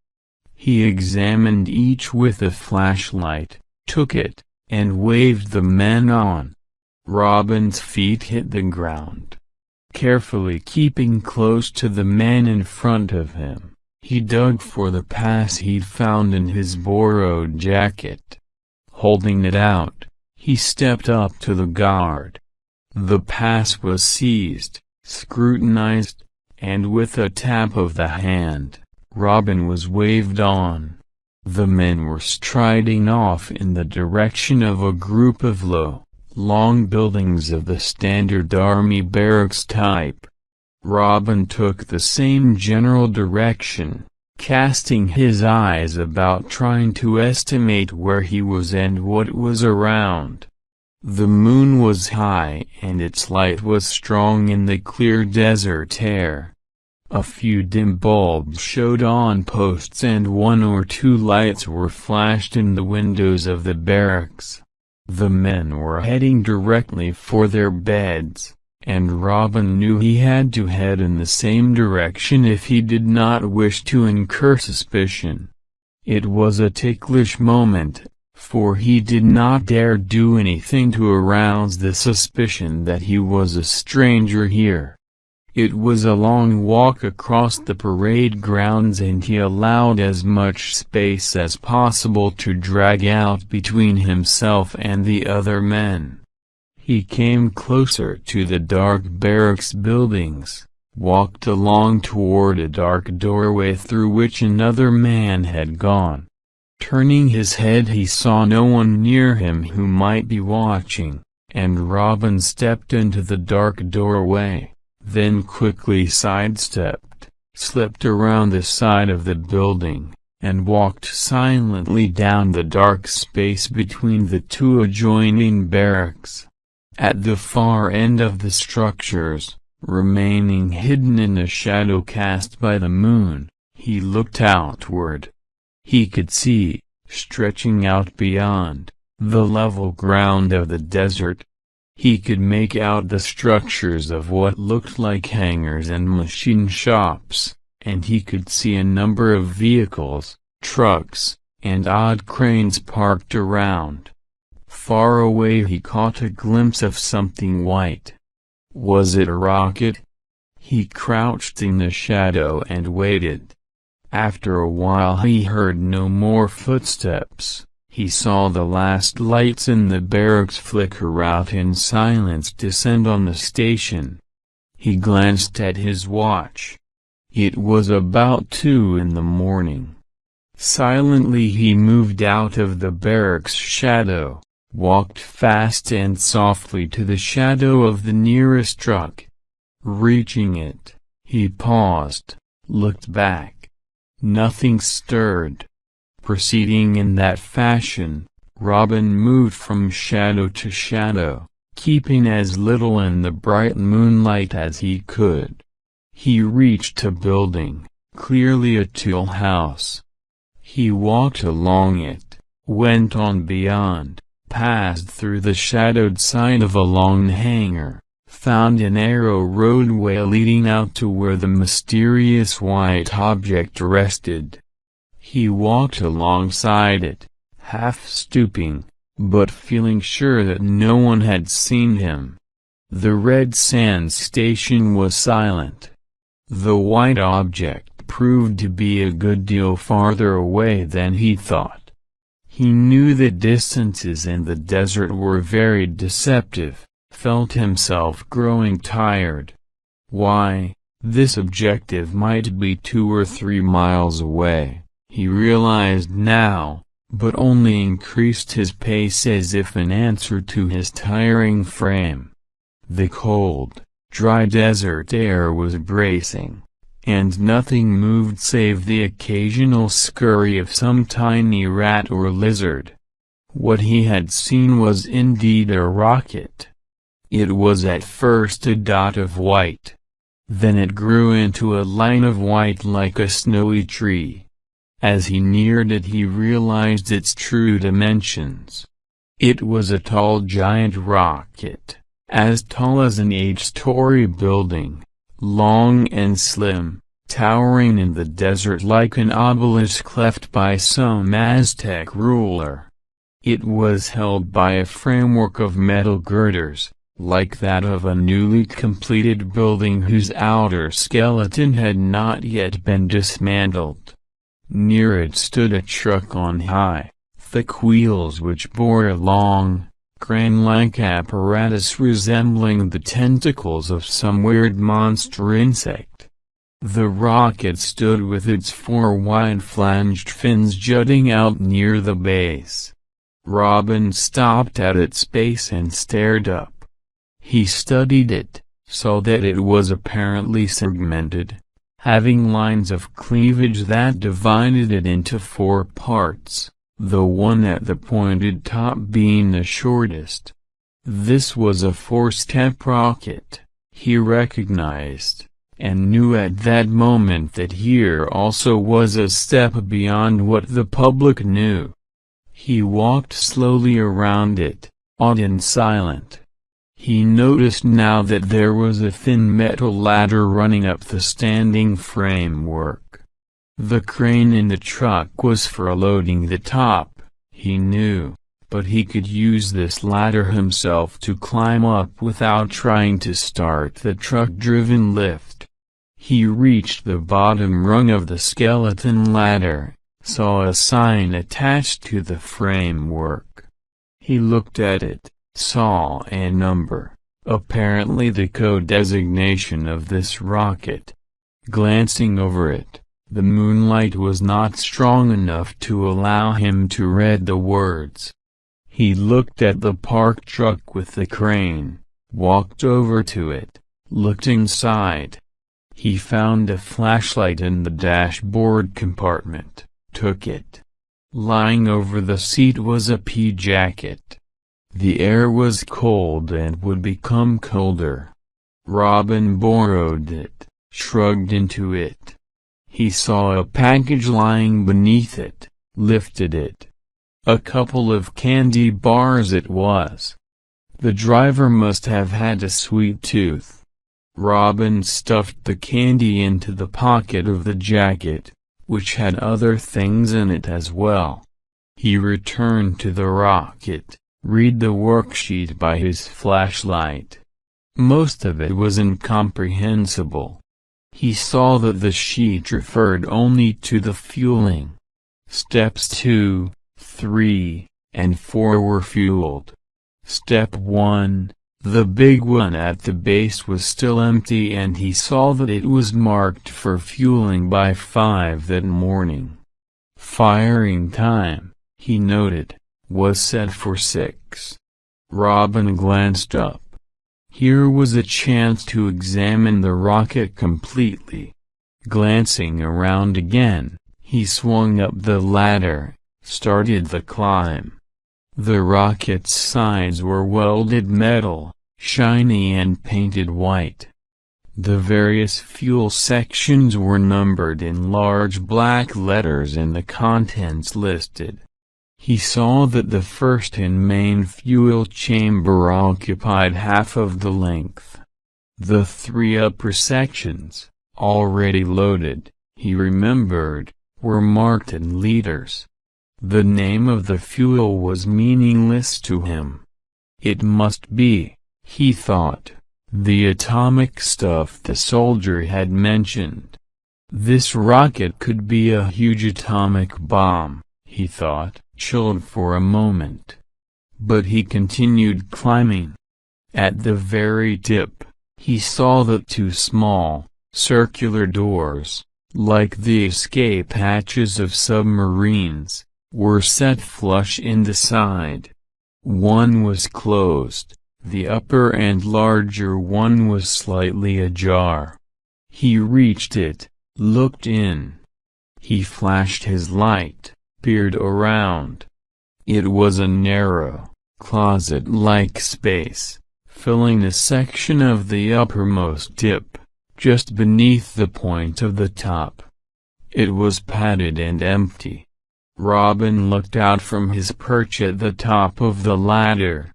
[SPEAKER 1] He examined each with a flashlight, took it, and waved the men on. Robin's feet hit the ground. Carefully keeping close to the man in front of him, he dug for the pass he'd found in his borrowed jacket. Holding it out, he stepped up to the guard. The pass was seized, scrutinized, and with a tap of the hand, Robin was waved on. The men were striding off in the direction of a group of low, long buildings of the standard army barracks type. Robin took the same general direction, casting his eyes about trying to estimate where he was and what was around. The moon was high and its light was strong in the clear desert air. A few dim bulbs showed on posts and one or two lights were flashed in the windows of the barracks. The men were heading directly for their beds, and Robin knew he had to head in the same direction if he did not wish to incur suspicion. It was a ticklish moment, for he did not dare do anything to arouse the suspicion that he was a stranger here. It was a long walk across the parade grounds and he allowed as much space as possible to drag out between himself and the other men. He came closer to the dark barracks buildings, walked along toward a dark doorway through which another man had gone. Turning his head he saw no one near him who might be watching, and Robin stepped into the dark doorway. Then quickly sidestepped, slipped around the side of the building, and walked silently down the dark space between the two adjoining barracks. At the far end of the structures, remaining hidden in a shadow cast by the moon, he looked outward. He could see, stretching out beyond, the level ground of the desert. He could make out the structures of what looked like hangars and machine shops, and he could see a number of vehicles, trucks, and odd cranes parked around. Far away he caught a glimpse of something white. Was it a rocket? He crouched in the shadow and waited. After a while he heard no more footsteps. He saw the last lights in the barracks flicker out and silence descend on the station. He glanced at his watch. It was about 2 in the morning. Silently he moved out of the barracks shadow, walked fast and softly to the shadow of the nearest truck. Reaching it, he paused, looked back. Nothing stirred. Proceeding in that fashion, Robin moved from shadow to shadow, keeping as little in the bright moonlight as he could. He reached a building, clearly a tool house. He walked along it, went on beyond, passed through the shadowed side of a long hangar, found a narrow roadway leading out to where the mysterious white object rested. He walked alongside it, half stooping, but feeling sure that no one had seen him. The red sand station was silent. The white object proved to be a good deal farther away than he thought. He knew that distances in the desert were very deceptive, felt himself growing tired. Why, this objective might be 2 or 3 miles away, he realized now, but only increased his pace as if in answer to his tiring frame. The cold, dry desert air was bracing, and nothing moved save the occasional scurry of some tiny rat or lizard. What he had seen was indeed a rocket. It was at first a dot of white. Then it grew into a line of white like a snowy tree. As he neared it he realized its true dimensions. It was a tall giant rocket, as tall as an 8-story building, long and slim, towering in the desert like an obelisk cleft by some Aztec ruler. It was held by a framework of metal girders, like that of a newly completed building whose outer skeleton had not yet been dismantled. Near it stood a truck on high, thick wheels which bore a long, crane-like apparatus resembling the tentacles of some weird monster insect. The rocket stood with its 4 wide flanged fins jutting out near the base. Robin stopped at its base and stared up. He studied it, saw that it was apparently segmented, having lines of cleavage that divided it into 4 parts, the one at the pointed top being the shortest. This was a 4-step rocket, he recognized, and knew at that moment that here also was a step beyond what the public knew. He walked slowly around it, awed and silent. He noticed now that there was a thin metal ladder running up the standing framework. The crane in the truck was for loading the top, he knew, but he could use this ladder himself to climb up without trying to start the truck-driven lift. He reached the bottom rung of the skeleton ladder, saw a sign attached to the framework. He looked at it, saw a number, apparently the code designation of this rocket. Glancing over it, the moonlight was not strong enough to allow him to read the words. He looked at the parked truck with the crane, walked over to it, looked inside. He found a flashlight in the dashboard compartment, took it. Lying over the seat was a pea jacket. The air was cold and would become colder. Robin borrowed it, shrugged into it. He saw a package lying beneath it, lifted it. A couple of candy bars it was. The driver must have had a sweet tooth. Robin stuffed the candy into the pocket of the jacket, which had other things in it as well. He returned to the rocket, read the worksheet by his flashlight. Most of it was incomprehensible. He saw that the sheet referred only to the fueling. Steps 2, 3, and 4 were fueled. Step 1, the big one at the base, was still empty, and he saw that it was marked for fueling by 5 that morning. Firing time, he noted, was set for 6. Robin glanced up. Here was a chance to examine the rocket completely. Glancing around again, he swung up the ladder, started the climb. The rocket's sides were welded metal, shiny and painted white. The various fuel sections were numbered in large black letters and the contents listed. He saw that the 1st and main fuel chamber occupied half of the length, The 3 upper sections, already loaded, he remembered, were marked in liters. The name of the fuel was meaningless to him. It must be, he thought, the atomic stuff the soldier had mentioned. This rocket could be a huge atomic bomb, he thought, chilled for a moment. But he continued climbing. At the very tip, he saw that 2 small, circular doors, like the escape hatches of submarines, were set flush in the side. One was closed, the upper and larger one was slightly ajar. He reached it, looked in. He flashed his light, peered around. It was a narrow, closet-like space, filling a section of the uppermost tip, just beneath the point of the top. It was padded and empty. Robin looked out from his perch at the top of the ladder.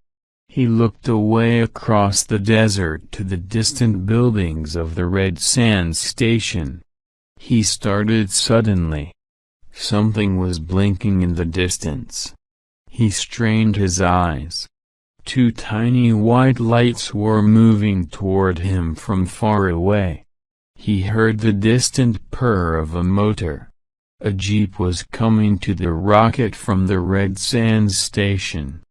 [SPEAKER 1] He looked away across the desert to the distant buildings of the Red Sands station. He started suddenly. Something was blinking in the distance. He strained his eyes. 2 tiny white lights were moving toward him from far away. He heard the distant purr of a motor. A jeep was coming to the rocket from the Red Sands station.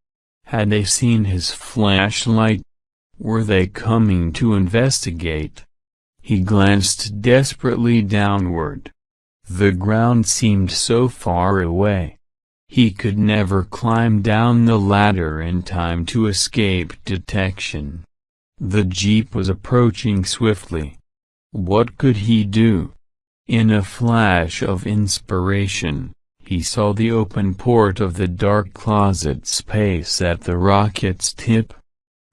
[SPEAKER 1] Had they seen his flashlight? Were they coming to investigate? He glanced desperately downward. The ground seemed so far away. He could never climb down the ladder in time to escape detection. The jeep was approaching swiftly. What could he do? In a flash of inspiration, he saw the open port of the dark closet space at the rocket's tip.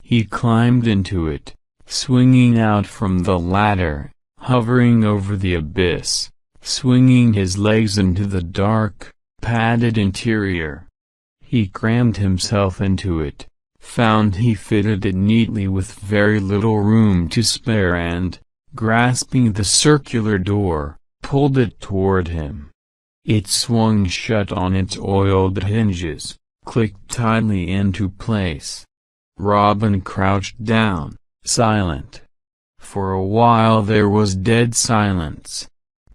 [SPEAKER 1] He climbed into it, swinging out from the ladder, hovering over the abyss, swinging his legs into the dark, padded interior. He crammed himself into it, found he fitted it neatly with very little room to spare and, grasping the circular door, pulled it toward him. It swung shut on its oiled hinges, clicked tightly into place. Robin crouched down, silent. For a while there was dead silence.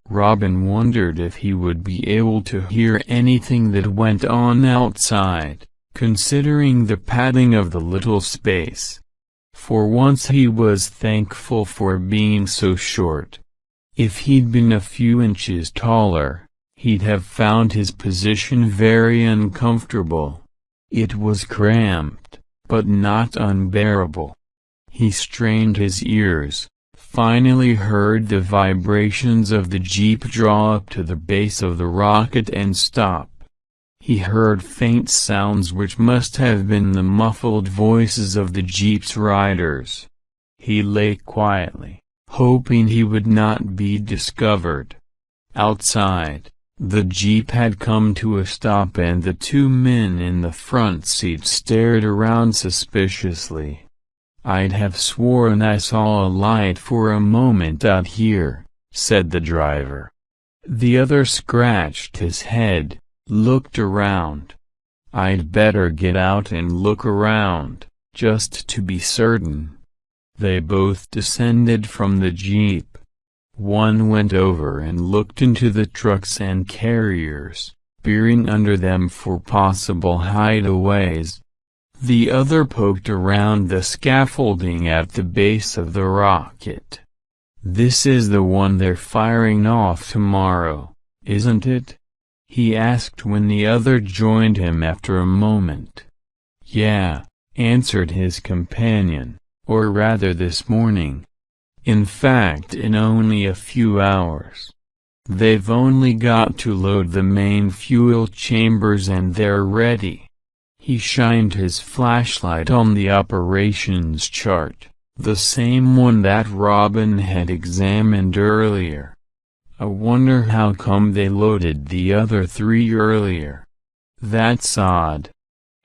[SPEAKER 1] Robin wondered if he would be able to hear anything that went on outside, considering the padding of the little space. For once he was thankful for being so short. If he'd been a few inches taller, he'd have found his position very uncomfortable. It was cramped, but not unbearable. He strained his ears, finally heard the vibrations of the jeep draw up to the base of the rocket and stop. He heard faint sounds which must have been the muffled voices of the jeep's riders. He lay quietly, hoping he would not be discovered. Outside, the jeep had come to a stop and the 2 men in the front seat stared around suspiciously. "I'd have sworn I saw a light for a moment out here," said the driver. The other scratched his head, looked around. "I'd better get out and look around, just to be certain." They both descended from the jeep. One went over and looked into the trucks and carriers, peering under them for possible hideaways. The other poked around the scaffolding at the base of the rocket. "This is the one they're firing off tomorrow, isn't it?" he asked when the other joined him after a moment. "Yeah," answered his companion, "or rather this morning. In fact, in only a few hours. They've only got to load the main fuel chambers and they're ready." He shined his flashlight on the operations chart, the same one that Robin had examined earlier. "I wonder how come they loaded the other 3 earlier. That's odd.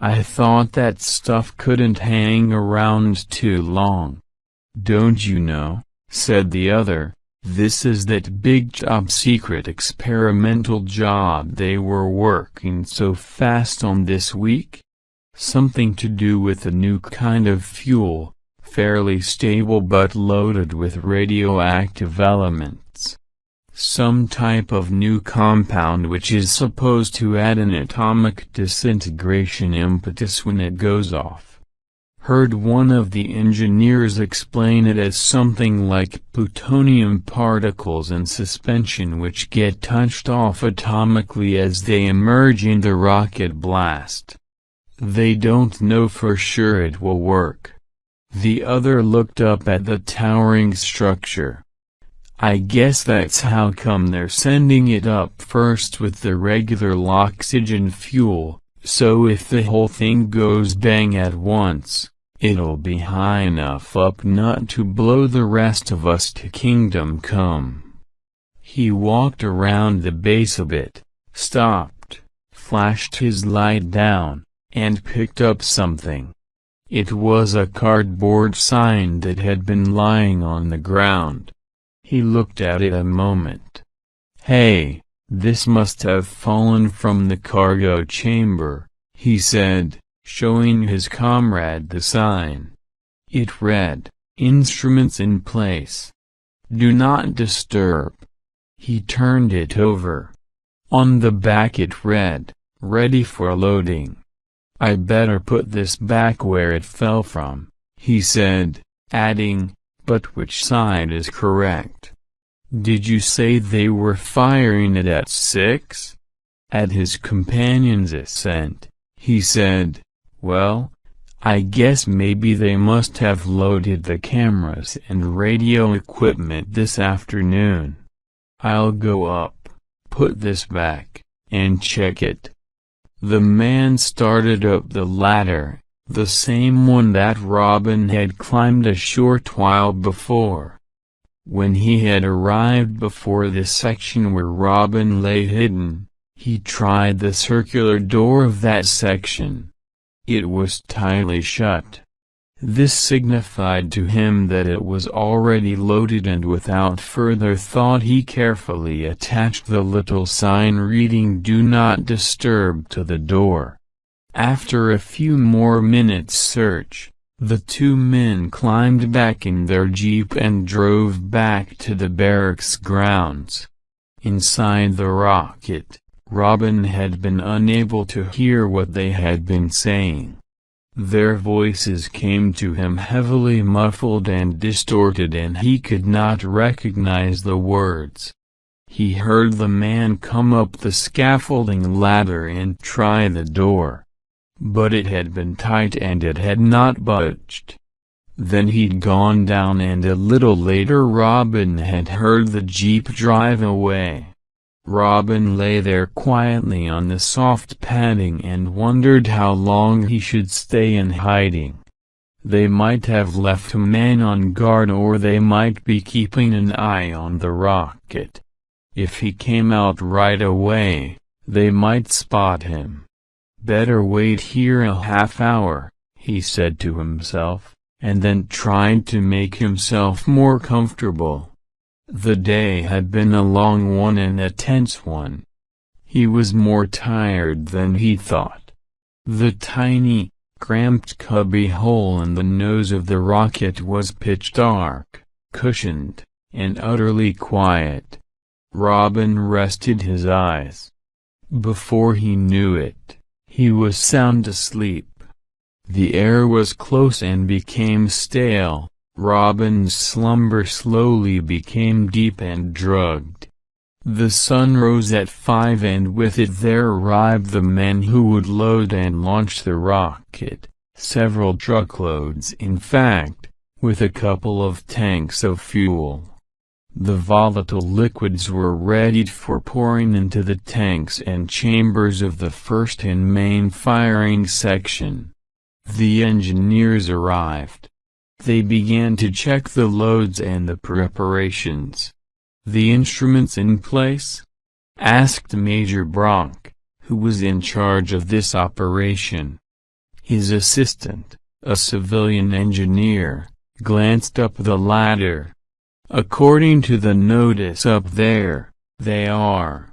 [SPEAKER 1] I thought that stuff couldn't hang around too long." "Don't you know," said the other, "this is that big top-secret experimental job they were working so fast on this week? Something to do with a new kind of fuel, fairly stable but loaded with radioactive elements. Some type of new compound which is supposed to add an atomic disintegration impetus when it goes off. Heard one of the engineers explain it as something like plutonium particles in suspension which get touched off atomically as they emerge in the rocket blast. They don't know for sure it will work." The other looked up at the towering structure. "I guess that's how come they're sending it up first with the regular oxygen fuel, so if the whole thing goes bang at once, it'll be high enough up not to blow the rest of us to kingdom come." He walked around the base a bit, stopped, flashed his light down, and picked up something. It was a cardboard sign that had been lying on the ground. He looked at it a moment. "Hey, this must have fallen from the cargo chamber," he said, showing his comrade the sign. It read, "Instruments in place. Do not disturb." He turned it over. On the back it read, "Ready for loading." "I better put this back where it fell from," he said, adding, "But which side is correct?" "Did you say they were firing it at 6? At his companion's assent, he said, "Well, I guess maybe they must have loaded the cameras and radio equipment this afternoon. I'll go up, put this back, and check it." The man started up the ladder, the same one that Robin had climbed a short while before. When he had arrived before the section where Robin lay hidden, he tried the circular door of that section. It was tightly shut. This signified to him that it was already loaded, and without further thought he carefully attached the little sign reading "Do Not Disturb" to the door. After a few more minutes' search, the two men climbed back in their jeep and drove back to the barracks grounds. Inside the rocket, Robin had been unable to hear what they had been saying. Their voices came to him heavily muffled and distorted, and he could not recognize the words. He heard the man come up the scaffolding ladder and try the door. But it had been tight and it had not budged. Then he'd gone down, and a little later Robin had heard the jeep drive away. Robin lay there quietly on the soft padding and wondered how long he should stay in hiding. They might have left a man on guard, or they might be keeping an eye on the rocket. If he came out right away, they might spot him. "Better wait here a half hour," he said to himself, and then tried to make himself more comfortable. The day had been a long one and a tense one. He was more tired than he thought. The tiny, cramped cubby hole in the nose of the rocket was pitch dark, cushioned, and utterly quiet. Robin rested his eyes. Before he knew it, he was sound asleep. The air was close and became stale. Robin's slumber slowly became deep and drugged. The sun rose at 5, and with it there arrived the men who would load and launch the rocket, several truckloads in fact, with a couple of tanks of fuel. The volatile liquids were readied for pouring into the tanks and chambers of the first and main firing section. The engineers arrived. They began to check the loads and the preparations. "The instruments in place?" asked Major Bronk, who was in charge of this operation. His assistant, a civilian engineer, glanced up the ladder. According to the notice up there, they are.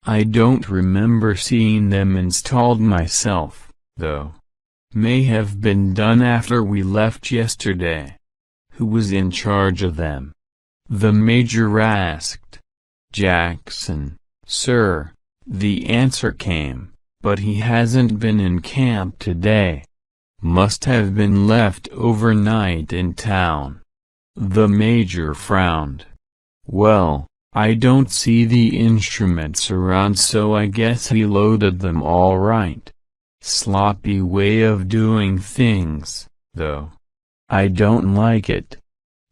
[SPEAKER 1] I don't remember seeing them installed myself, though. May have been done after we left yesterday. Who was in charge of them? The major asked. Jackson, sir, the answer came, but he hasn't been in camp today. Must have been left overnight in town. The major frowned. Well, I don't see the instruments around, so I guess he loaded them all right. Sloppy way of doing things, though. I don't like it.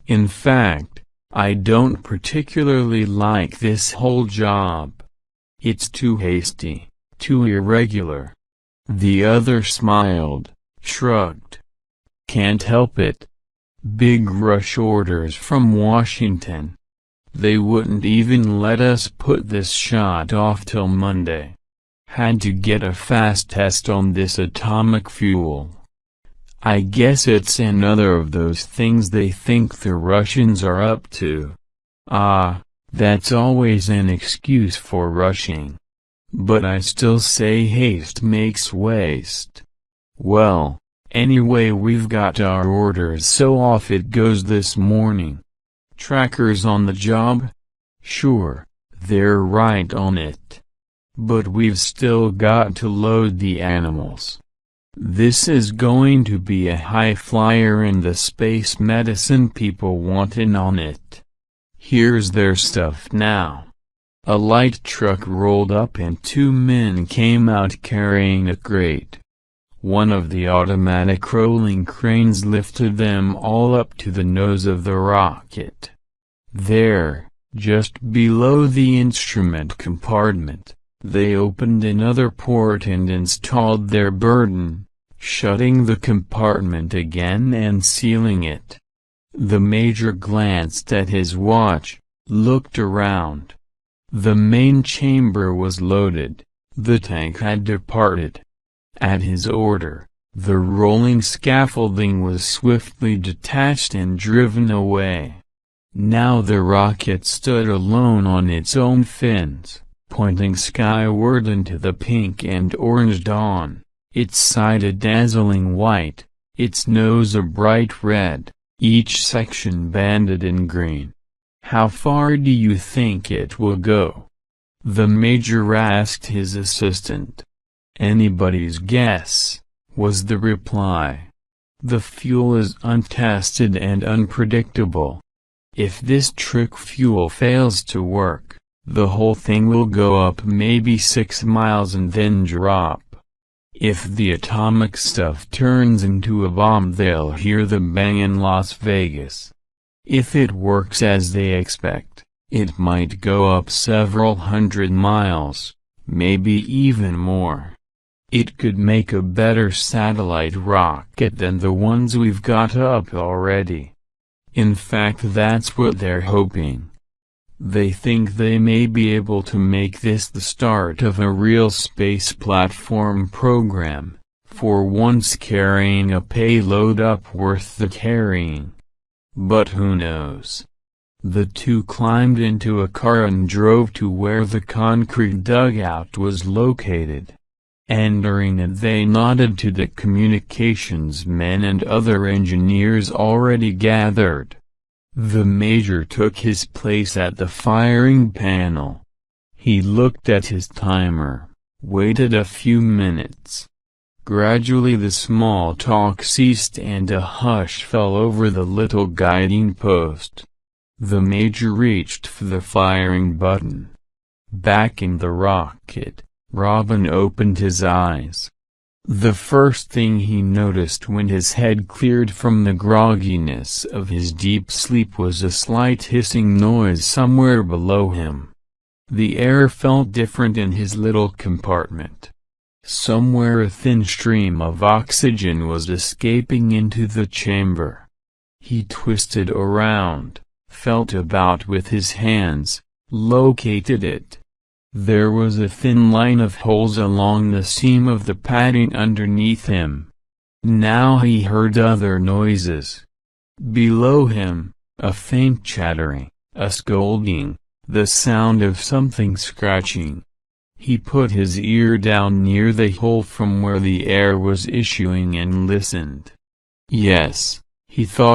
[SPEAKER 1] In fact, I don't particularly like this whole job. It's too hasty, too irregular. The other smiled, shrugged. Can't help it. Big rush orders from Washington. They wouldn't even let us put this shot off till Monday. Had to get a fast test on this atomic fuel. I guess it's another of those things they think the Russians are up to. That's always an excuse for rushing. But I still say haste makes waste. Well, anyway, we've got our orders, so off it goes this morning. Trackers on the job? Sure, they're right on it. But we've still got to load the animals. This is going to be a high flyer, and the space medicine people want in on it. Here's their stuff now. A light truck rolled up and 2 men came out carrying a crate. One of the automatic rolling cranes lifted them all up to the nose of the rocket. There, just below the instrument compartment, they opened another port and installed their burden, shutting the compartment again and sealing it. The major glanced at his watch, looked around. The main chamber was loaded, the tank had departed. At his order, the rolling scaffolding was swiftly detached and driven away. Now the rocket stood alone on its own fins, pointing skyward into the pink and orange dawn, its side a dazzling white, its nose a bright red, each section banded in green. How far do you think it will go? The major asked his assistant. Anybody's guess, was the reply. The fuel is untested and unpredictable. If this trick fuel fails to work, the whole thing will go up maybe 6 miles and then drop. If the atomic stuff turns into a bomb, they'll hear the bang in Las Vegas. If it works as they expect, it might go up several hundred miles, maybe even more. It could make a better satellite rocket than the ones we've got up already. In fact, that's what they're hoping. They think they may be able to make this the start of a real space platform program, for once carrying a payload up worth the carrying. But who knows? The two climbed into a car and drove to where the concrete dugout was located. Entering it, they nodded to the communications men and other engineers already gathered. The major took his place at the firing panel. He looked at his timer, waited a few minutes. Gradually the small talk ceased and a hush fell over the little guiding post. The major reached for the firing button. Backing the rocket, Robin opened his eyes. The first thing he noticed when his head cleared from the grogginess of his deep sleep was a slight hissing noise somewhere below him. The air felt different in his little compartment. Somewhere a thin stream of oxygen was escaping into the chamber. He twisted around, felt about with his hands, located it. There was a thin line of holes along the seam of the padding underneath him. Now he heard other noises. Below him, a faint chattering, a scolding, the sound of something scratching. He put his ear down near the hole from where the air was issuing and listened. Yes, he thought